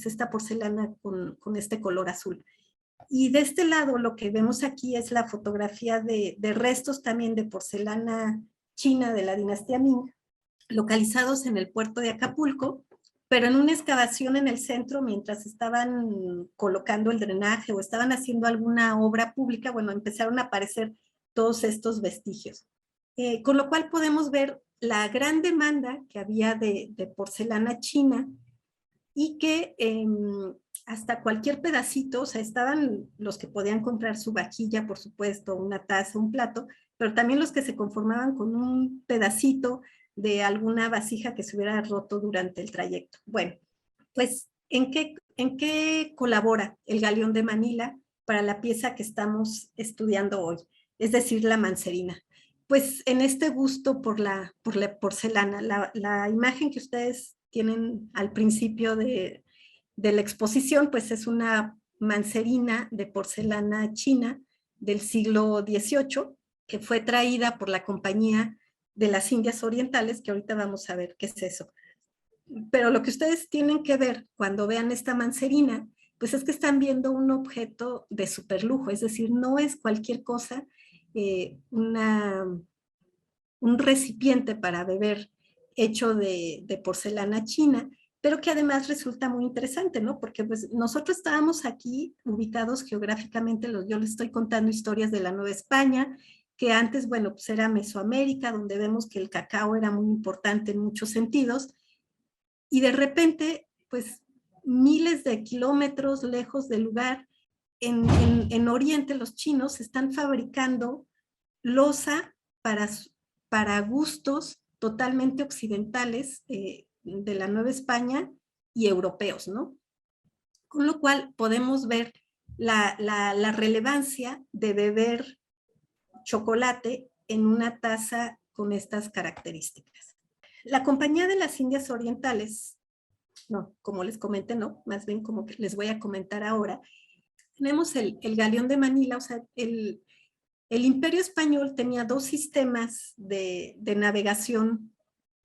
esta porcelana con este color azul. Y de este lado lo que vemos aquí es la fotografía de restos también de porcelana china de la dinastía Ming, localizados en el puerto de Acapulco, pero en una excavación en el centro mientras estaban colocando el drenaje o estaban haciendo alguna obra pública, bueno, empezaron a aparecer todos estos vestigios. Con lo cual podemos ver la gran demanda que había de porcelana china y que hasta cualquier pedacito, o sea, estaban los que podían comprar su vajilla, por supuesto, una taza, un plato, pero también los que se conformaban con un pedacito de alguna vasija que se hubiera roto durante el trayecto. Bueno, pues, ¿en qué colabora el galeón de Manila para la pieza que estamos estudiando hoy? Es decir, la mancerina. Pues en este gusto por la porcelana, la imagen que ustedes tienen al principio de la exposición, pues es una mancerina de porcelana china del siglo XVIII, que fue traída por la Compañía de las Indias Orientales, que ahorita vamos a ver qué es eso. Pero lo que ustedes tienen que ver cuando vean esta mancerina, pues es que están viendo un objeto de superlujo, es decir, no es cualquier cosa, un recipiente para beber hecho de porcelana china, pero que además resulta muy interesante, ¿no? Porque pues nosotros estábamos aquí ubicados geográficamente, yo les estoy contando historias de la Nueva España, que antes, bueno, pues era Mesoamérica, donde vemos que el cacao era muy importante en muchos sentidos, y de repente, pues miles de kilómetros lejos del lugar, en Oriente los chinos están fabricando loza para gustos totalmente occidentales de la Nueva España y europeos, ¿no? Con lo cual podemos ver la relevancia de beber chocolate en una taza con estas características. La Compañía de las Indias Orientales, no, como les comenté, no, más bien como que les voy a comentar ahora, tenemos el Galeón de Manila, o sea, el Imperio Español tenía dos sistemas de navegación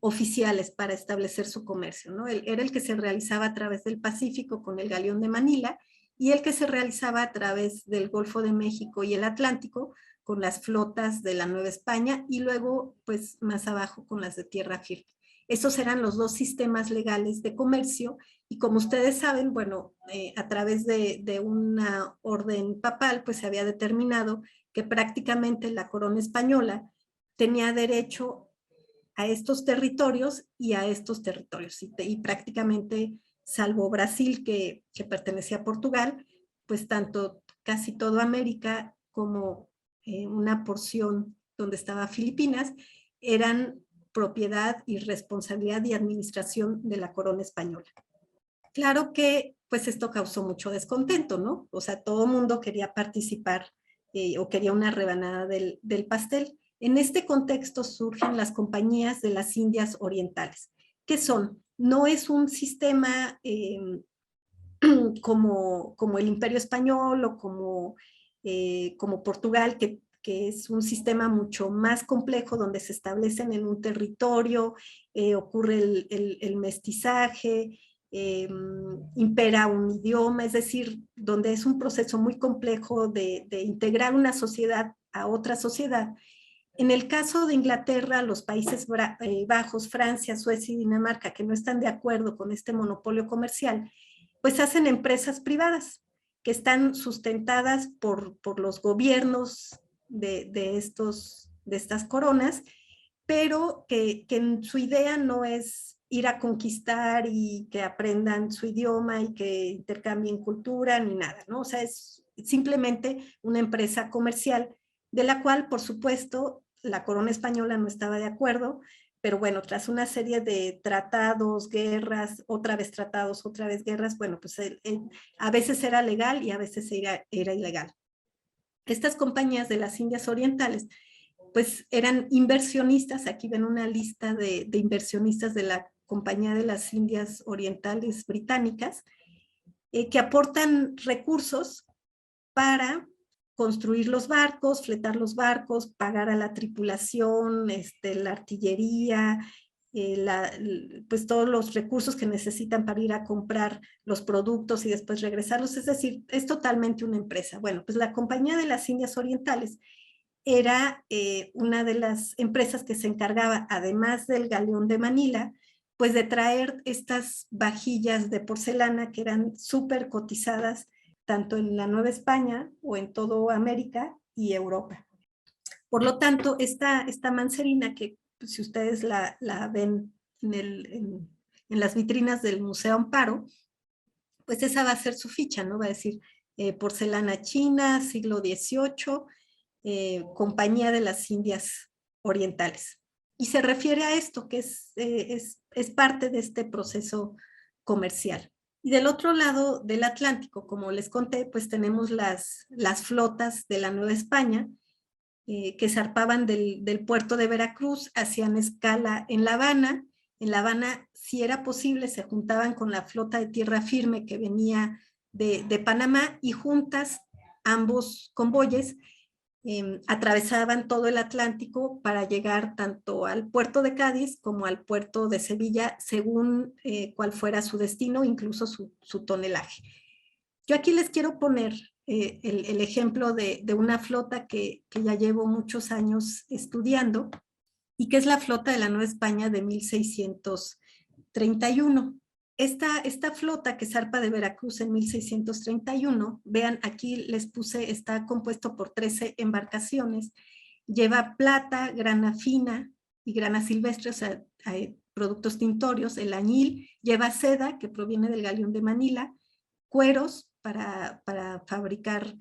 oficiales para establecer su comercio, ¿no? Era el que se realizaba a través del Pacífico con el Galeón de Manila y el que se realizaba a través del Golfo de México y el Atlántico con las flotas de la Nueva España y luego, pues, más abajo con las de tierra firme. Esos eran los dos sistemas legales de comercio y como ustedes saben, bueno, a través de una orden papal, pues se había determinado que prácticamente la corona española tenía derecho a estos territorios y a estos territorios. Y prácticamente, salvo Brasil, que pertenecía a Portugal, pues tanto casi toda América como una porción donde estaba Filipinas, eran propiedad y responsabilidad y administración de la corona española. Claro que pues esto causó mucho descontento, ¿no? O sea, todo el mundo quería participar o quería una rebanada del pastel. En este contexto surgen las compañías de las Indias Orientales. ¿Qué son? No es un sistema como el Imperio Español o como Portugal, que es un sistema mucho más complejo donde se establecen en un territorio, ocurre el mestizaje, impera un idioma, es decir, donde es un proceso muy complejo de integrar una sociedad a otra sociedad. En el caso de Inglaterra, los Países Bajos, Francia, Suecia y Dinamarca, que no están de acuerdo con este monopolio comercial, pues hacen empresas privadas que están sustentadas por los gobiernos de estas coronas, pero que en su idea no es ir a conquistar y que aprendan su idioma y que intercambien cultura ni nada, ¿no? O sea, es simplemente una empresa comercial de la cual, por supuesto, la corona española no estaba de acuerdo, pero bueno, tras una serie de tratados, guerras, otra vez tratados, otra vez guerras, bueno, pues a veces era legal y a veces era ilegal. Estas compañías de las Indias Orientales pues eran inversionistas, aquí ven una lista de inversionistas de la Compañía de las Indias Orientales Británicas, que aportan recursos para construir los barcos, fletar los barcos, pagar a la tripulación, la artillería, pues todos los recursos que necesitan para ir a comprar los productos y después regresarlos, es decir, es totalmente una empresa. Bueno, pues la Compañía de las Indias Orientales era una de las empresas que se encargaba, además del Galeón de Manila, pues de traer estas vajillas de porcelana que eran súper cotizadas tanto en la Nueva España o en toda América y Europa. Por lo tanto, esta mancerina que pues, si ustedes la ven en las vitrinas del Museo Amparo, pues esa va a ser su ficha, ¿no? Va a decir porcelana china, siglo XVIII, Compañía de las Indias Orientales. Y se refiere a esto, que es parte de este proceso comercial. Y del otro lado del Atlántico, como les conté, pues tenemos las flotas de la Nueva España, que zarpaban del puerto de Veracruz, hacían escala en La Habana. En La Habana, si era posible, se juntaban con la flota de tierra firme que venía de Panamá y juntas ambos convoyes atravesaban todo el Atlántico para llegar tanto al puerto de Cádiz como al puerto de Sevilla, según cuál fuera su destino, incluso su tonelaje. Yo aquí les quiero poner el ejemplo de una flota que ya llevo muchos años estudiando y que es la flota de la Nueva España de 1631. esta flota que zarpa de Veracruz en 1631, vean, aquí les puse, está compuesto por 13 embarcaciones, lleva plata, grana fina y grana silvestre, o sea, hay productos tintorios, el añil, lleva seda, que proviene del galeón de Manila, cueros para fabricar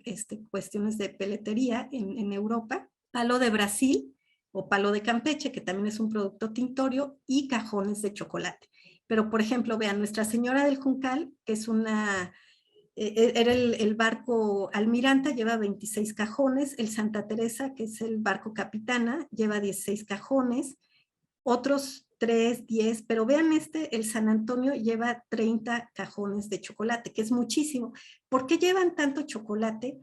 cuestiones de peletería en Europa, palo de Brasil o palo de Campeche, que también es un producto tintorio, y cajones de chocolate. Pero, por ejemplo, vean, Nuestra Señora del Juncal, que es era el barco Almiranta, lleva 26 cajones, el Santa Teresa, que es el barco Capitana, lleva 16 cajones, otros 3, 10, pero vean el San Antonio lleva 30 cajones de chocolate, que es muchísimo. ¿Por qué llevan tanto chocolate?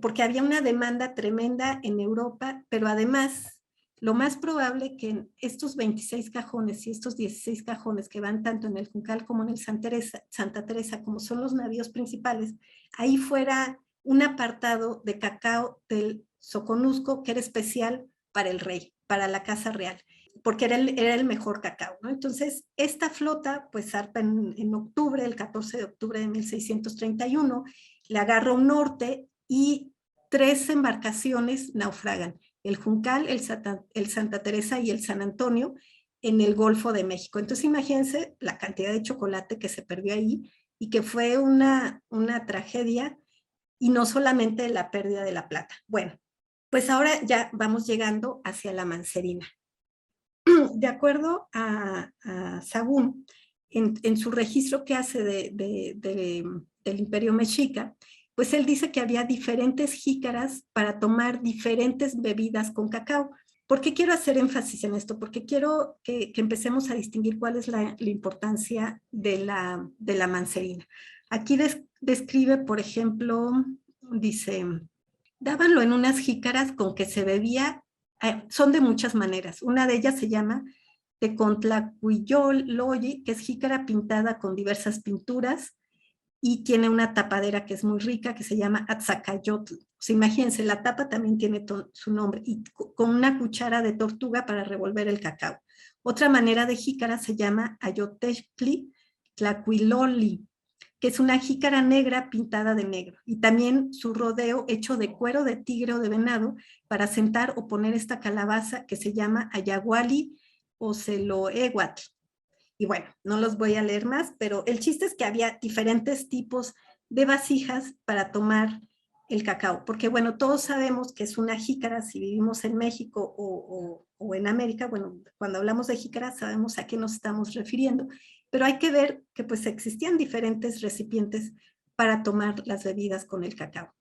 Porque había una demanda tremenda en Europa, pero además, lo más probable que en estos 26 cajones y estos 16 cajones que van tanto en el Juncal como en el Santa Teresa, como son los navíos principales, ahí fuera un apartado de cacao del Soconusco que era especial para el rey, para la casa real, porque era el mejor cacao, ¿no? Entonces, esta flota pues zarpa en octubre, el 14 de octubre de 1631, le agarra un norte y 3 embarcaciones naufragan, el Juncal, el Santa Teresa y el San Antonio, en el Golfo de México. Entonces, imagínense la cantidad de chocolate que se perdió ahí y que fue una tragedia, y no solamente la pérdida de la plata. Bueno, pues ahora ya vamos llegando hacia la Mancerina. De acuerdo a Sagún, en su registro que hace del Imperio Mexica, pues él dice que había diferentes jícaras para tomar diferentes bebidas con cacao. ¿Por qué quiero hacer énfasis en esto? Porque quiero que empecemos a distinguir cuál es la importancia de la mancerina. Aquí describe, por ejemplo, dice, dábanlo en unas jícaras con que se bebía, son de muchas maneras. Una de ellas se llama Tecontlacuiyoloyi, que es jícara pintada con diversas pinturas, y tiene una tapadera que es muy rica, que se llama Atzacayotl. O sea, imagínense, la tapa también tiene su nombre, y con una cuchara de tortuga para revolver el cacao. Otra manera de jícara se llama Ayotechpli Tlacuiloli, que es una jícara negra pintada de negro, y también su rodeo hecho de cuero de tigre o de venado para sentar o poner esta calabaza que se llama Ayahuali o Celoehuatl. Y bueno, no los voy a leer más, pero el chiste es que había diferentes tipos de vasijas para tomar el cacao, porque bueno, todos sabemos que es una jícara si vivimos en México o en América. Bueno, cuando hablamos de jícara sabemos a qué nos estamos refiriendo, pero hay que ver que pues existían diferentes recipientes para tomar las bebidas con el cacao.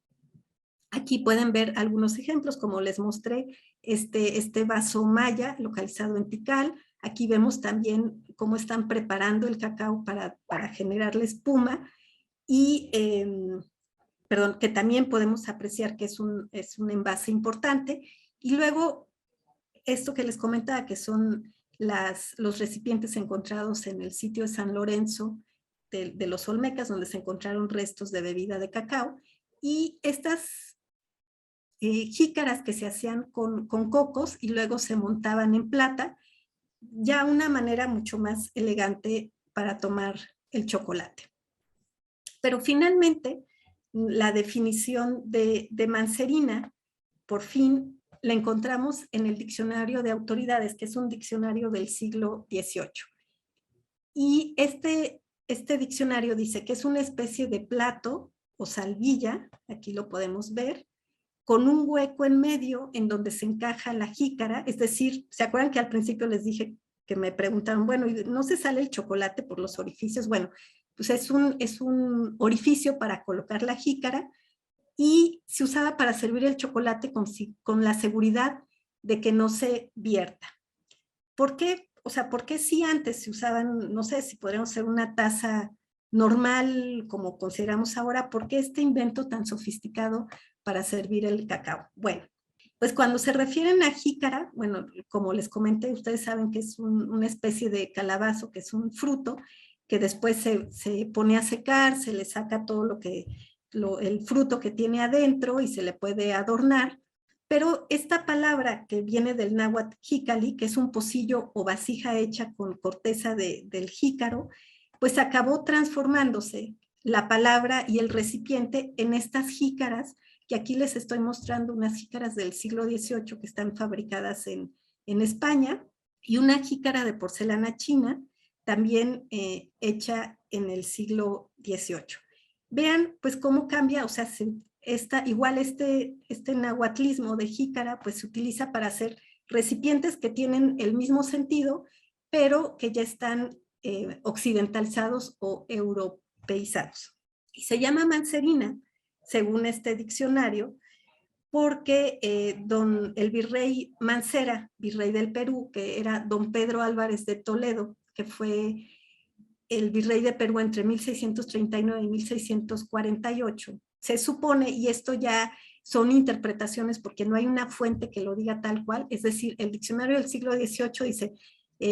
Aquí pueden ver algunos ejemplos, como les mostré, este vaso maya localizado en Tikal. Aquí vemos también cómo están preparando el cacao para generar la espuma, y perdón, que también podemos apreciar que es un envase importante. Y luego, esto que les comentaba, que son los recipientes encontrados en el sitio de San Lorenzo de los Olmecas, donde se encontraron restos de bebida de cacao, y estas jícaras que se hacían con cocos y luego se montaban en plata, ya una manera mucho más elegante para tomar el chocolate. Pero finalmente, la definición de mancerina, por fin, la encontramos en el Diccionario de Autoridades, que es un diccionario del siglo XVIII. Y este diccionario dice que es una especie de plato o salvilla, aquí lo podemos ver, con un hueco en medio en donde se encaja la jícara. Es decir, ¿se acuerdan que al principio les dije que me preguntaron, bueno, ¿no se sale el chocolate por los orificios? Bueno, pues es un orificio para colocar la jícara, y se usaba para servir el chocolate con la seguridad de que no se vierta. ¿Por qué? O sea, ¿por qué si antes se usaban, no sé, si podríamos hacer una taza normal como consideramos ahora, por qué este invento tan sofisticado para servir el cacao? Bueno, pues cuando se refieren a jícara, bueno, como les comenté, ustedes saben que es una especie de calabazo, que es un fruto que después se pone a secar, se le saca todo el fruto que tiene adentro y se le puede adornar. Pero esta palabra que viene del náhuatl jícali, que es un pocillo o vasija hecha con corteza del jícaro, pues acabó transformándose la palabra y el recipiente en estas jícaras, que aquí les estoy mostrando unas jícaras del siglo XVIII que están fabricadas en España, y una jícara de porcelana china, también hecha en el siglo XVIII. Vean pues cómo cambia, o sea, igual este nahuatlismo de jícara pues se utiliza para hacer recipientes que tienen el mismo sentido, pero que ya están occidentalizados o europeizados. Y se llama mancerina, según este diccionario, porque el virrey Mancera, virrey del Perú, que era don Pedro Álvarez de Toledo, que fue el virrey de Perú entre 1639 y 1648, se supone, y esto ya son interpretaciones porque no hay una fuente que lo diga tal cual, es decir, el diccionario del siglo XVIII dice,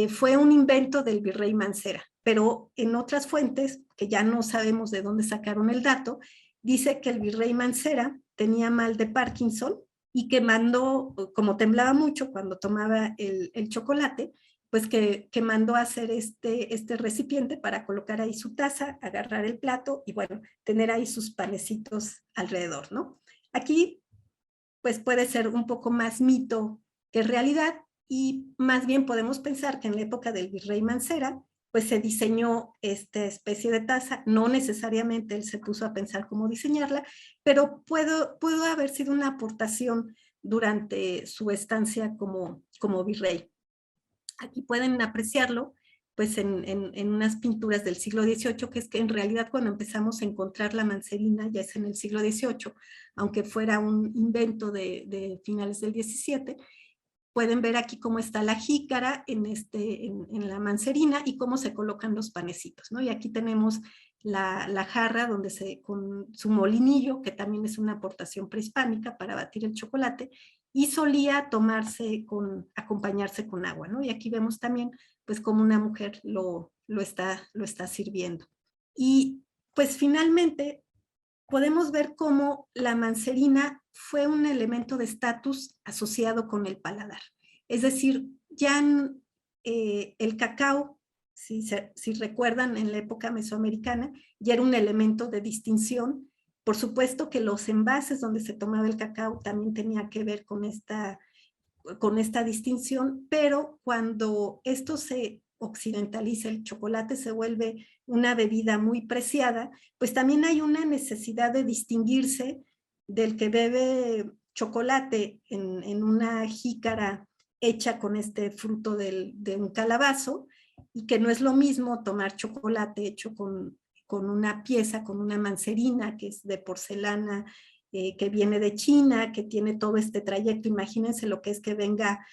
fue un invento del virrey Mancera, pero en otras fuentes, que ya no sabemos de dónde sacaron el dato, dice que el virrey Mancera tenía mal de Parkinson y que mandó, como temblaba mucho cuando tomaba el chocolate, pues que mandó a hacer este recipiente para colocar ahí su taza, agarrar el plato y bueno, tener ahí sus panecitos alrededor, ¿no? Aquí pues puede ser un poco más mito que realidad y más bien podemos pensar que en la época del virrey Mancera pues se diseñó esta especie de taza, no necesariamente él se puso a pensar cómo diseñarla, pero pudo haber sido una aportación durante su estancia como virrey. Aquí pueden apreciarlo pues en unas pinturas del siglo XVIII, que es que en realidad cuando empezamos a encontrar la mancerina ya es en el siglo XVIII, aunque fuera un invento de finales del XVII. Pueden ver aquí cómo está la jícara en la mancerina y cómo se colocan los panecitos, ¿no? Y aquí tenemos la jarra con su molinillo, que también es una aportación prehispánica para batir el chocolate, y solía acompañarse con agua, ¿no? Y aquí vemos también pues cómo una mujer lo está sirviendo. Y pues finalmente podemos ver cómo la mancerina fue un elemento de estatus asociado con el paladar. Es decir, ya el cacao, si recuerdan en la época mesoamericana, ya era un elemento de distinción. Por supuesto que los envases donde se tomaba el cacao también tenía que ver con esta distinción, pero cuando esto se occidentaliza, el chocolate se vuelve una bebida muy preciada, pues también hay una necesidad de distinguirse del que bebe chocolate en una jícara hecha con este fruto de un calabazo, y que no es lo mismo tomar chocolate hecho con una pieza, con una mancerina que es de porcelana, que viene de China, que tiene todo este trayecto. Imagínense lo que es que venga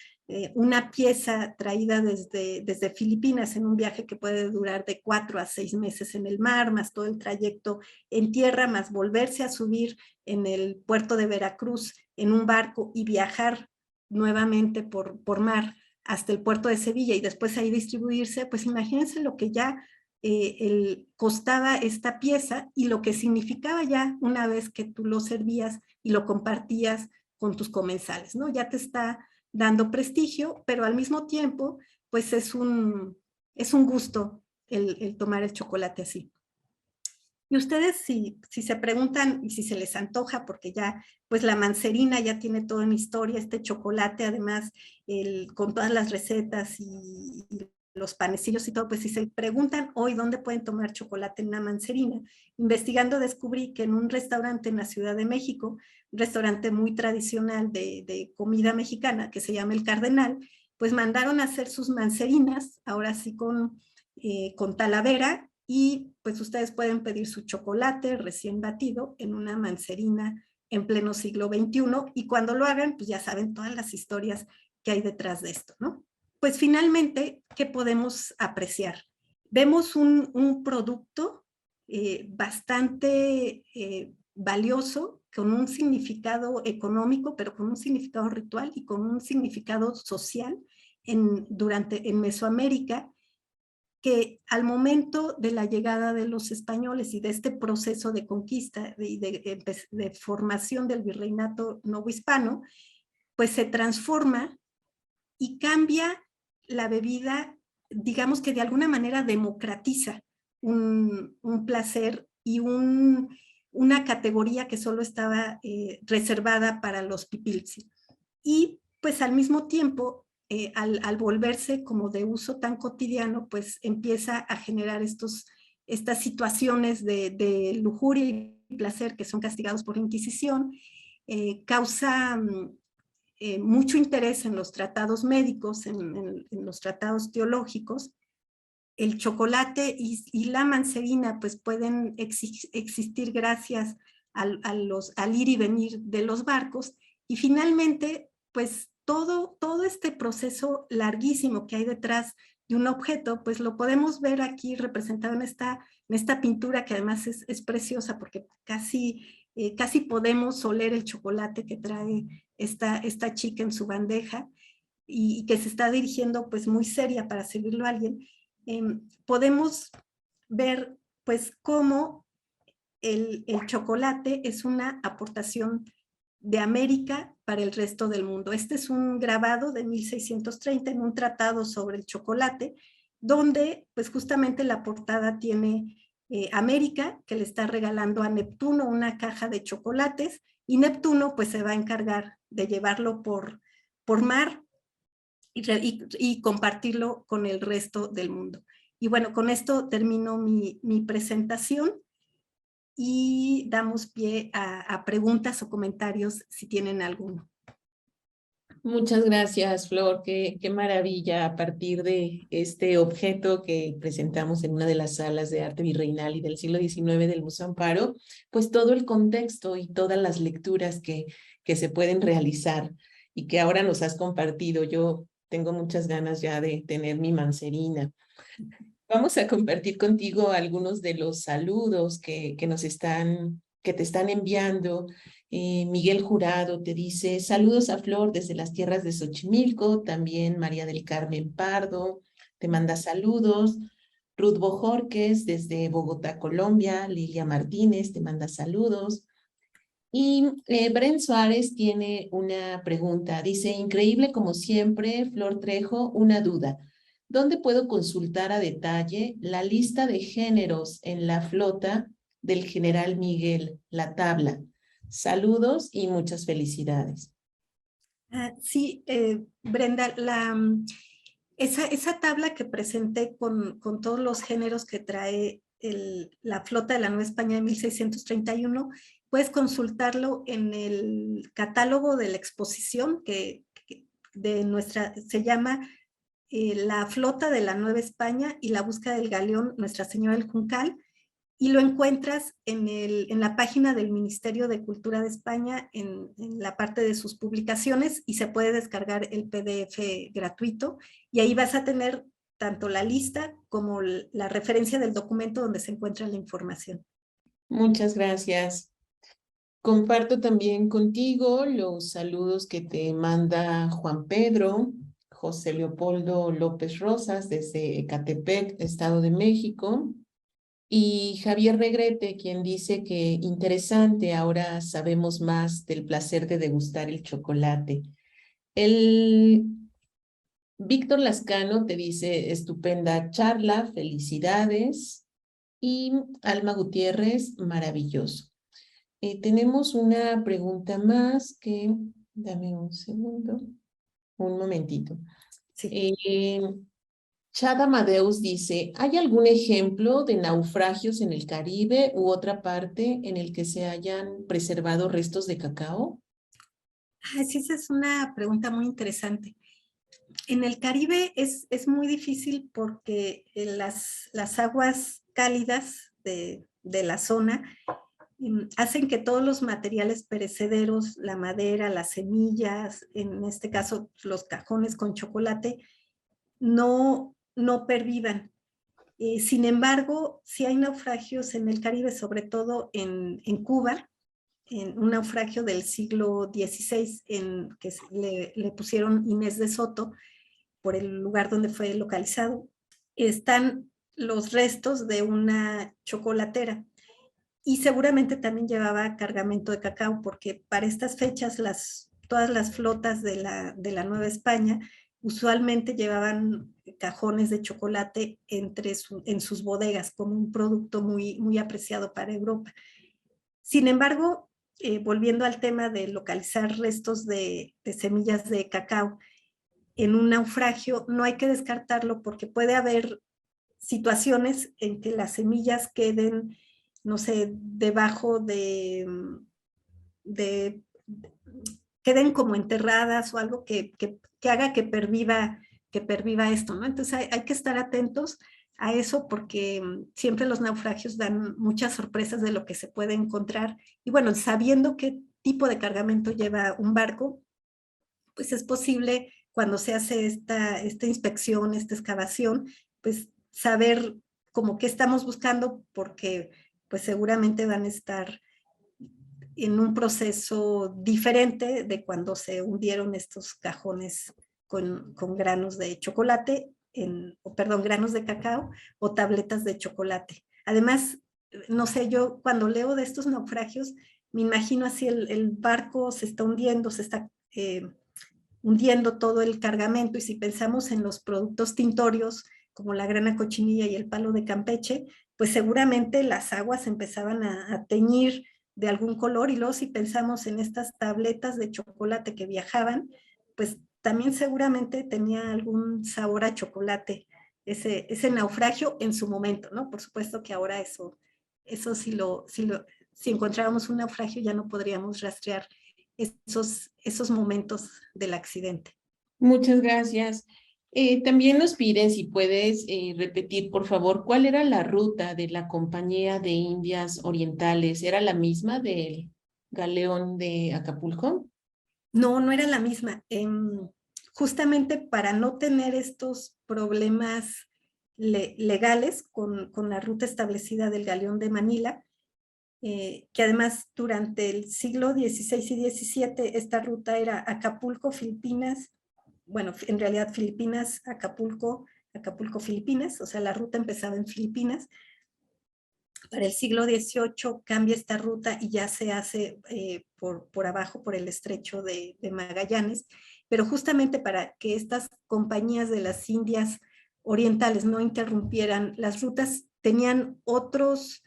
una pieza traída desde Filipinas en un viaje que puede durar de 4 a 6 meses en el mar, más todo el trayecto en tierra, más volverse a subir en el puerto de Veracruz en un barco y viajar nuevamente por mar hasta el puerto de Sevilla y después ahí distribuirse, pues imagínense lo que ya costaba esta pieza y lo que significaba ya una vez que tú lo servías y lo compartías con tus comensales, ¿no? Ya te está dando prestigio, pero al mismo tiempo, pues es un gusto el tomar el chocolate así. Y ustedes si se preguntan y si se les antoja, porque ya pues la mancerina ya tiene toda una historia, este chocolate además con todas las recetas y los panecillos y todo, pues si se preguntan hoy dónde pueden tomar chocolate en una mancerina, investigando descubrí que en un restaurante en la Ciudad de México, un restaurante muy tradicional de comida mexicana que se llama El Cardenal, pues mandaron a hacer sus mancerinas, ahora sí con talavera, y pues ustedes pueden pedir su chocolate recién batido en una mancerina en pleno siglo XXI, y cuando lo hagan, pues ya saben todas las historias que hay detrás de esto, ¿no? Pues finalmente, ¿qué podemos apreciar? Vemos un producto bastante valioso, con un significado económico, pero con un significado ritual y con un significado social en Mesoamérica, que al momento de la llegada de los españoles y de este proceso de conquista y de formación del virreinato novohispano, pues se transforma y cambia la bebida, digamos que de alguna manera democratiza, un placer y una categoría que solo estaba reservada para los pipiltzi. Y pues al mismo tiempo, al volverse como de uso tan cotidiano, pues empieza a generar estas situaciones de lujuria y placer que son castigados por la Inquisición, causa mucho interés en los tratados médicos, en los tratados teológicos. El chocolate y la mancebina pues pueden existir gracias al ir y venir de los barcos, y finalmente pues todo este proceso larguísimo que hay detrás de un objeto, pues lo podemos ver aquí representado en esta pintura, que además es preciosa porque casi podemos oler el chocolate que trae esta chica en su bandeja, y que se está dirigiendo pues muy seria para servirlo a alguien. Podemos ver pues cómo el chocolate es una aportación de América para el resto del mundo. Este es un grabado de 1630 en un tratado sobre el chocolate, donde pues justamente la portada tiene América, que le está regalando a Neptuno una caja de chocolates, y Neptuno pues se va a encargar de llevarlo por mar y compartirlo con el resto del mundo. Y bueno, con esto termino mi presentación y damos pie a preguntas o comentarios si tienen alguno. Muchas gracias, Flor. Qué maravilla a partir de este objeto que presentamos en una de las salas de arte virreinal y del siglo XIX del Museo Amparo, pues todo el contexto y todas las lecturas que se pueden realizar y que ahora nos has compartido. Yo tengo muchas ganas ya de tener mi mancerina. Vamos a compartir contigo algunos de los saludos que te están enviando. Miguel Jurado te dice, saludos a Flor desde las tierras de Xochimilco. También María del Carmen Pardo te manda saludos. Ruth Bojorques desde Bogotá, Colombia. Lilia Martínez te manda saludos. Y Bren Suárez tiene una pregunta. Dice, increíble como siempre, Flor Trejo, una duda. ¿Dónde puedo consultar a detalle la lista de géneros en la flota del general Miguel, la tabla? Saludos y muchas felicidades. Sí, Brenda, esa tabla que presenté con todos los géneros que trae la flota de la Nueva España de 1631, puedes consultarlo en el catálogo de la exposición se llama La flota de la Nueva España y la búsqueda del galeón Nuestra Señora del Juncal, y lo encuentras en la página del Ministerio de Cultura de España, en la parte de sus publicaciones, y se puede descargar el PDF gratuito, y ahí vas a tener tanto la lista como la referencia del documento donde se encuentra la información. Muchas gracias. Comparto también contigo los saludos que te manda Juan Pedro, José Leopoldo López Rosas desde Ecatepec, Estado de México. Y Javier Regrete, quien dice que interesante, ahora sabemos más del placer de degustar el chocolate. Víctor Lascano te dice, estupenda charla, felicidades. Y Alma Gutiérrez, maravilloso. Tenemos una pregunta más dame un segundo, un momentito. Sí. Chad Amadeus dice, ¿hay algún ejemplo de naufragios en el Caribe u otra parte en el que se hayan preservado restos de cacao? Sí, esa es una pregunta muy interesante. En el Caribe es muy difícil porque las aguas cálidas de la zona hacen que todos los materiales perecederos, la madera, las semillas, en este caso los cajones con chocolate, no pervivan. Sin embargo, sí hay naufragios en el Caribe, sobre todo en Cuba, en un naufragio del siglo XVI, que le pusieron Inés de Soto por el lugar donde fue localizado. Están los restos de una chocolatera, y seguramente también llevaba cargamento de cacao, porque para estas fechas todas las flotas de la Nueva España usualmente llevaban cajones de chocolate en sus bodegas como un producto muy, muy apreciado para Europa. Sin embargo, volviendo al tema de localizar restos de semillas de cacao en un naufragio, no hay que descartarlo porque puede haber situaciones en que las semillas queden, no sé, debajo de queden como enterradas o algo que haga que perviva esto, ¿no? Entonces hay que estar atentos a eso porque siempre los naufragios dan muchas sorpresas de lo que se puede encontrar. Y bueno, sabiendo qué tipo de cargamento lleva un barco, pues es posible cuando se hace esta inspección, esta excavación, pues saber como qué estamos buscando porque pues seguramente van a estar en un proceso diferente de cuando se hundieron estos cajones con granos de chocolate, perdón, granos de cacao o tabletas de chocolate. Además, no sé, yo cuando leo de estos naufragios, me imagino así el barco se está hundiendo, se está hundiendo todo el cargamento, y si pensamos en los productos tintorios, como la grana cochinilla y el palo de Campeche, pues seguramente las aguas empezaban a teñir de algún color, y luego si pensamos en estas tabletas de chocolate que viajaban, pues también seguramente tenía algún sabor a chocolate, ese naufragio en su momento, ¿no? Por supuesto que ahora eso si encontrábamos un naufragio ya no podríamos rastrear esos momentos del accidente. Muchas gracias. También nos piden si puedes repetir, por favor, cuál era la ruta de la Compañía de Indias Orientales. ¿Era la misma del galeón de Acapulco? No, no era la misma. Justamente para no tener estos problemas legales con la ruta establecida del galeón de Manila, que además durante el siglo XVI y XVII esta ruta era Acapulco, Filipinas, bueno, en realidad Filipinas, Acapulco, Acapulco, Filipinas, o sea, la ruta empezaba en Filipinas. Para el siglo XVIII cambia esta ruta y ya se hace por abajo, por el estrecho de Magallanes, pero justamente para que estas compañías de las Indias Orientales no interrumpieran las rutas, tenían otros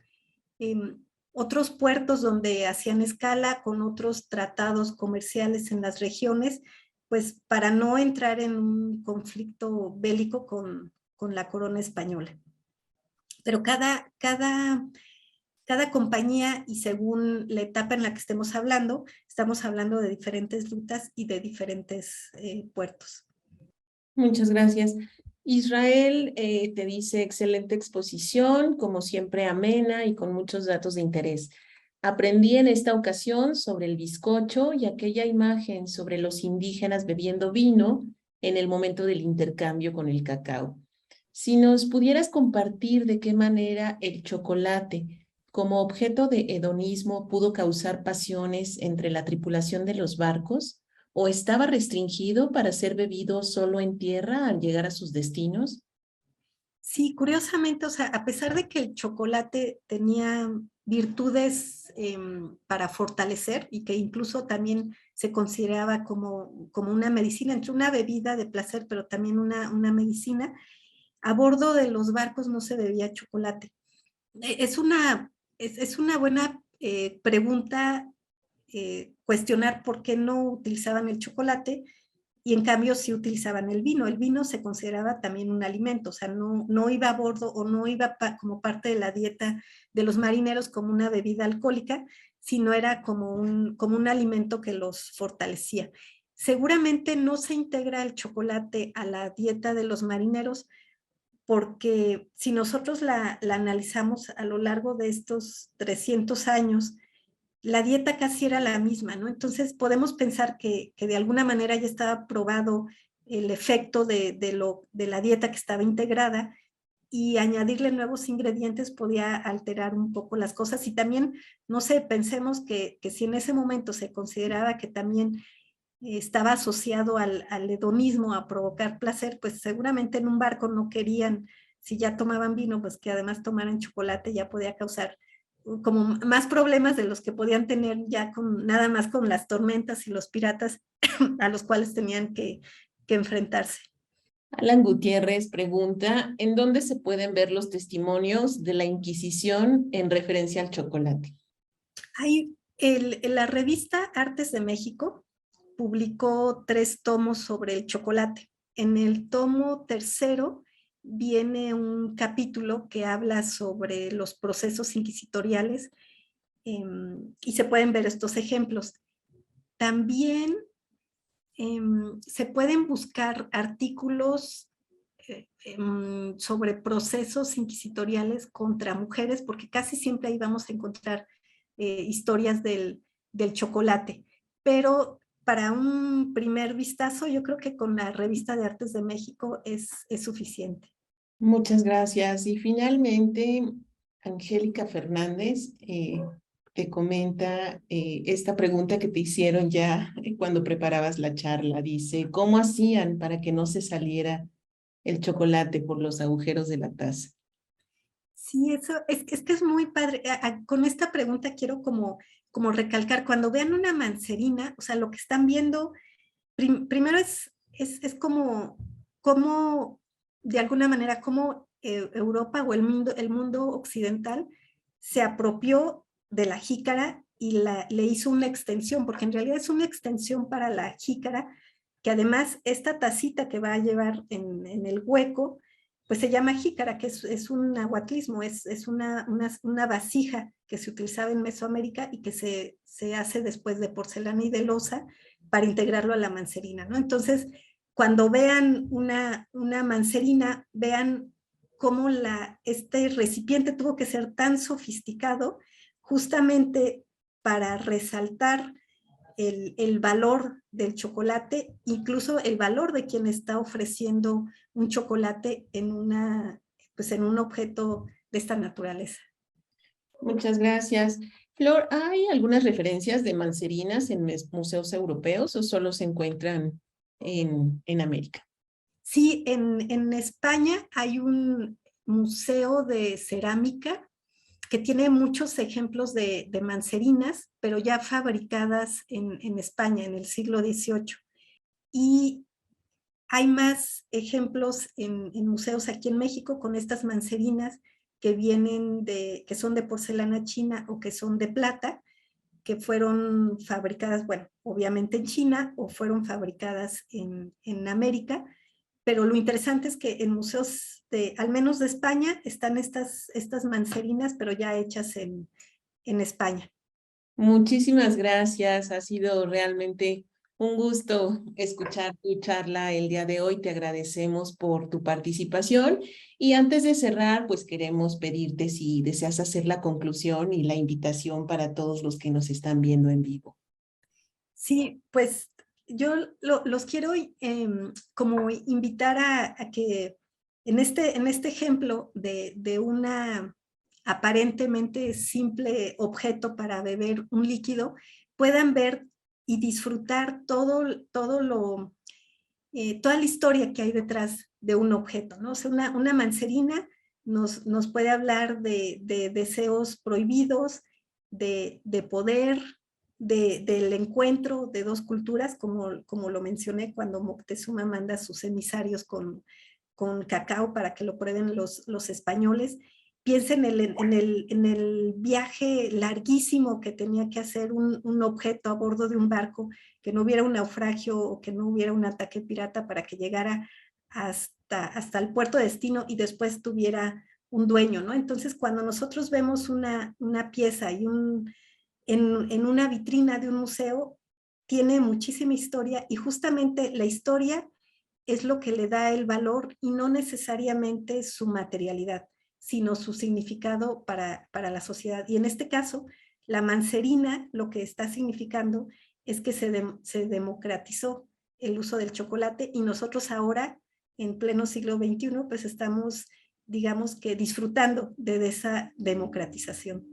puertos donde hacían escala con otros tratados comerciales en las regiones, pues para no entrar en un conflicto bélico con la corona española. Pero cada compañía, y según la etapa en la que estamos hablando de diferentes rutas y de diferentes puertos. Muchas gracias. Israel te dice excelente exposición, como siempre amena y con muchos datos de interés. Aprendí en esta ocasión sobre el bizcocho y aquella imagen sobre los indígenas bebiendo vino en el momento del intercambio con el cacao. Si nos pudieras compartir de qué manera el chocolate, como objeto de hedonismo, pudo causar pasiones entre la tripulación de los barcos, o estaba restringido para ser bebido solo en tierra al llegar a sus destinos. Sí, curiosamente, o sea, a pesar de que el chocolate tenía virtudes para fortalecer y que incluso también se consideraba como una medicina, entre una bebida de placer, pero también una medicina, a bordo de los barcos no se bebía chocolate. Es una buena pregunta cuestionar por qué no utilizaban el chocolate y en cambio sí utilizaban el vino. El vino se consideraba también un alimento, o sea, no iba a bordo o no iba como parte de la dieta de los marineros como una bebida alcohólica, sino era como un alimento que los fortalecía. Seguramente no se integra el chocolate a la dieta de los marineros porque si nosotros la analizamos a lo largo de estos 300 años, la dieta casi era la misma, ¿no? Entonces podemos pensar que de alguna manera ya estaba probado el efecto de la dieta que estaba integrada, y añadirle nuevos ingredientes podía alterar un poco las cosas. Y también, no sé, pensemos que si en ese momento se consideraba que también estaba asociado al hedonismo, a provocar placer, pues seguramente en un barco no querían, si ya tomaban vino, pues que además tomaran chocolate ya podía causar como más problemas de los que podían tener ya nada más con las tormentas y los piratas a los cuales tenían que enfrentarse. Alan Gutiérrez pregunta, ¿en dónde se pueden ver los testimonios de la Inquisición en referencia al chocolate? Hay la revista Artes de México publicó 3 tomos sobre el chocolate. En el tomo tercero viene un capítulo que habla sobre los procesos inquisitoriales y se pueden ver estos ejemplos. También se pueden buscar artículos sobre procesos inquisitoriales contra mujeres, porque casi siempre ahí vamos a encontrar historias del chocolate. Pero para un primer vistazo, yo creo que con la Revista de Artes de México es suficiente. Muchas gracias. Y finalmente, Angélica Fernández te comenta esta pregunta que te hicieron ya cuando preparabas la charla. Dice, ¿cómo hacían para que no se saliera el chocolate por los agujeros de la taza? Sí, eso es que es muy padre. Con esta pregunta quiero como recalcar, cuando vean una manzarina, o sea, lo que están viendo, primero es como, de alguna manera, como Europa o el mundo occidental se apropió de la jícara y le hizo una extensión, porque en realidad es una extensión para la jícara, que además esta tacita que va a llevar en el hueco, pues se llama jícara, que es un nahuatlismo, es una vasija que se utilizaba en Mesoamérica y que se hace después de porcelana y de loza para integrarlo a la mancerina, ¿no? Entonces, cuando vean una mancerina, vean cómo este recipiente tuvo que ser tan sofisticado justamente para resaltar el valor del chocolate, incluso el valor de quien está ofreciendo un chocolate pues en un objeto de esta naturaleza. Muchas gracias. Flor, ¿hay algunas referencias de mancerinas en museos europeos o solo se encuentran en América? Sí, en España hay un museo de cerámica que tiene muchos ejemplos de mancerinas, pero ya fabricadas en España en el siglo XVIII. Y hay más ejemplos en museos aquí en México con estas mancerinas que son de porcelana china o que son de plata, que fueron fabricadas, bueno, obviamente en China o fueron fabricadas en América, pero lo interesante es que en museos al menos de España, están estas mancerinas, pero ya hechas en España. Muchísimas gracias. Ha sido realmente un gusto escuchar tu charla el día de hoy. Te agradecemos por tu participación. Y antes de cerrar, pues queremos pedirte si deseas hacer la conclusión y la invitación para todos los que nos están viendo en vivo. Sí, pues yo los quiero como invitar a que en este ejemplo de una aparentemente simple objeto para beber un líquido, puedan ver y disfrutar toda la historia que hay detrás de un objeto, ¿no? O sea, una manzarina nos puede hablar de deseos prohibidos, de poder, del encuentro de dos culturas, como lo mencioné cuando Moctezuma manda sus emisarios con cacao para que lo prueben los españoles. Piensen en el viaje larguísimo que tenía que hacer un objeto a bordo de un barco, que no hubiera un naufragio o que no hubiera un ataque pirata para que llegara hasta el puerto de destino y después tuviera un dueño, ¿no? Entonces, cuando nosotros vemos una pieza en una vitrina de un museo, tiene muchísima historia y justamente la historia es lo que le da el valor y no necesariamente su materialidad, sino su significado para la sociedad. Y en este caso, la mancerina lo que está significando es que se democratizó el uso del chocolate y nosotros ahora, en pleno siglo XXI, pues estamos, digamos que disfrutando de esa democratización.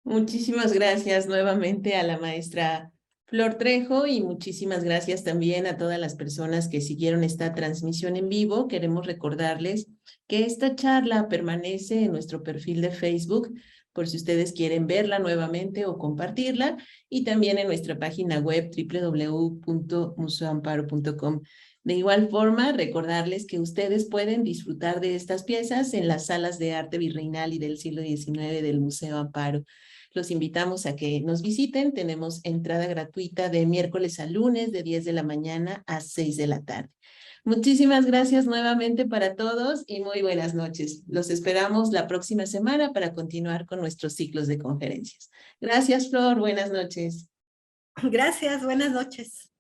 Muchísimas gracias nuevamente a la maestra Flor Trejo y muchísimas gracias también a todas las personas que siguieron esta transmisión en vivo. Queremos recordarles que esta charla permanece en nuestro perfil de Facebook por si ustedes quieren verla nuevamente o compartirla y también en nuestra página web www.museoamparo.com. De igual forma, recordarles que ustedes pueden disfrutar de estas piezas en las salas de arte virreinal y del siglo XIX del Museo Amparo. Los invitamos a que nos visiten. Tenemos entrada gratuita de miércoles a lunes de 10 de la mañana a 6 de la tarde. Muchísimas gracias nuevamente para todos y muy buenas noches. Los esperamos la próxima semana para continuar con nuestros ciclos de conferencias. Gracias, Flor. Buenas noches. Gracias, buenas noches.